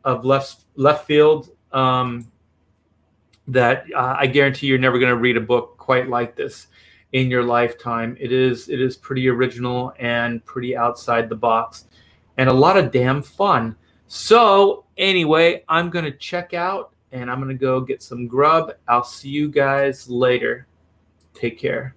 of left field that I guarantee you're never going to read a book quite like this in your lifetime. It is pretty original and pretty outside the box, and a lot of damn fun. So anyway, I'm going to check out, and I'm going to go get some grub. I'll see you guys later. Take care.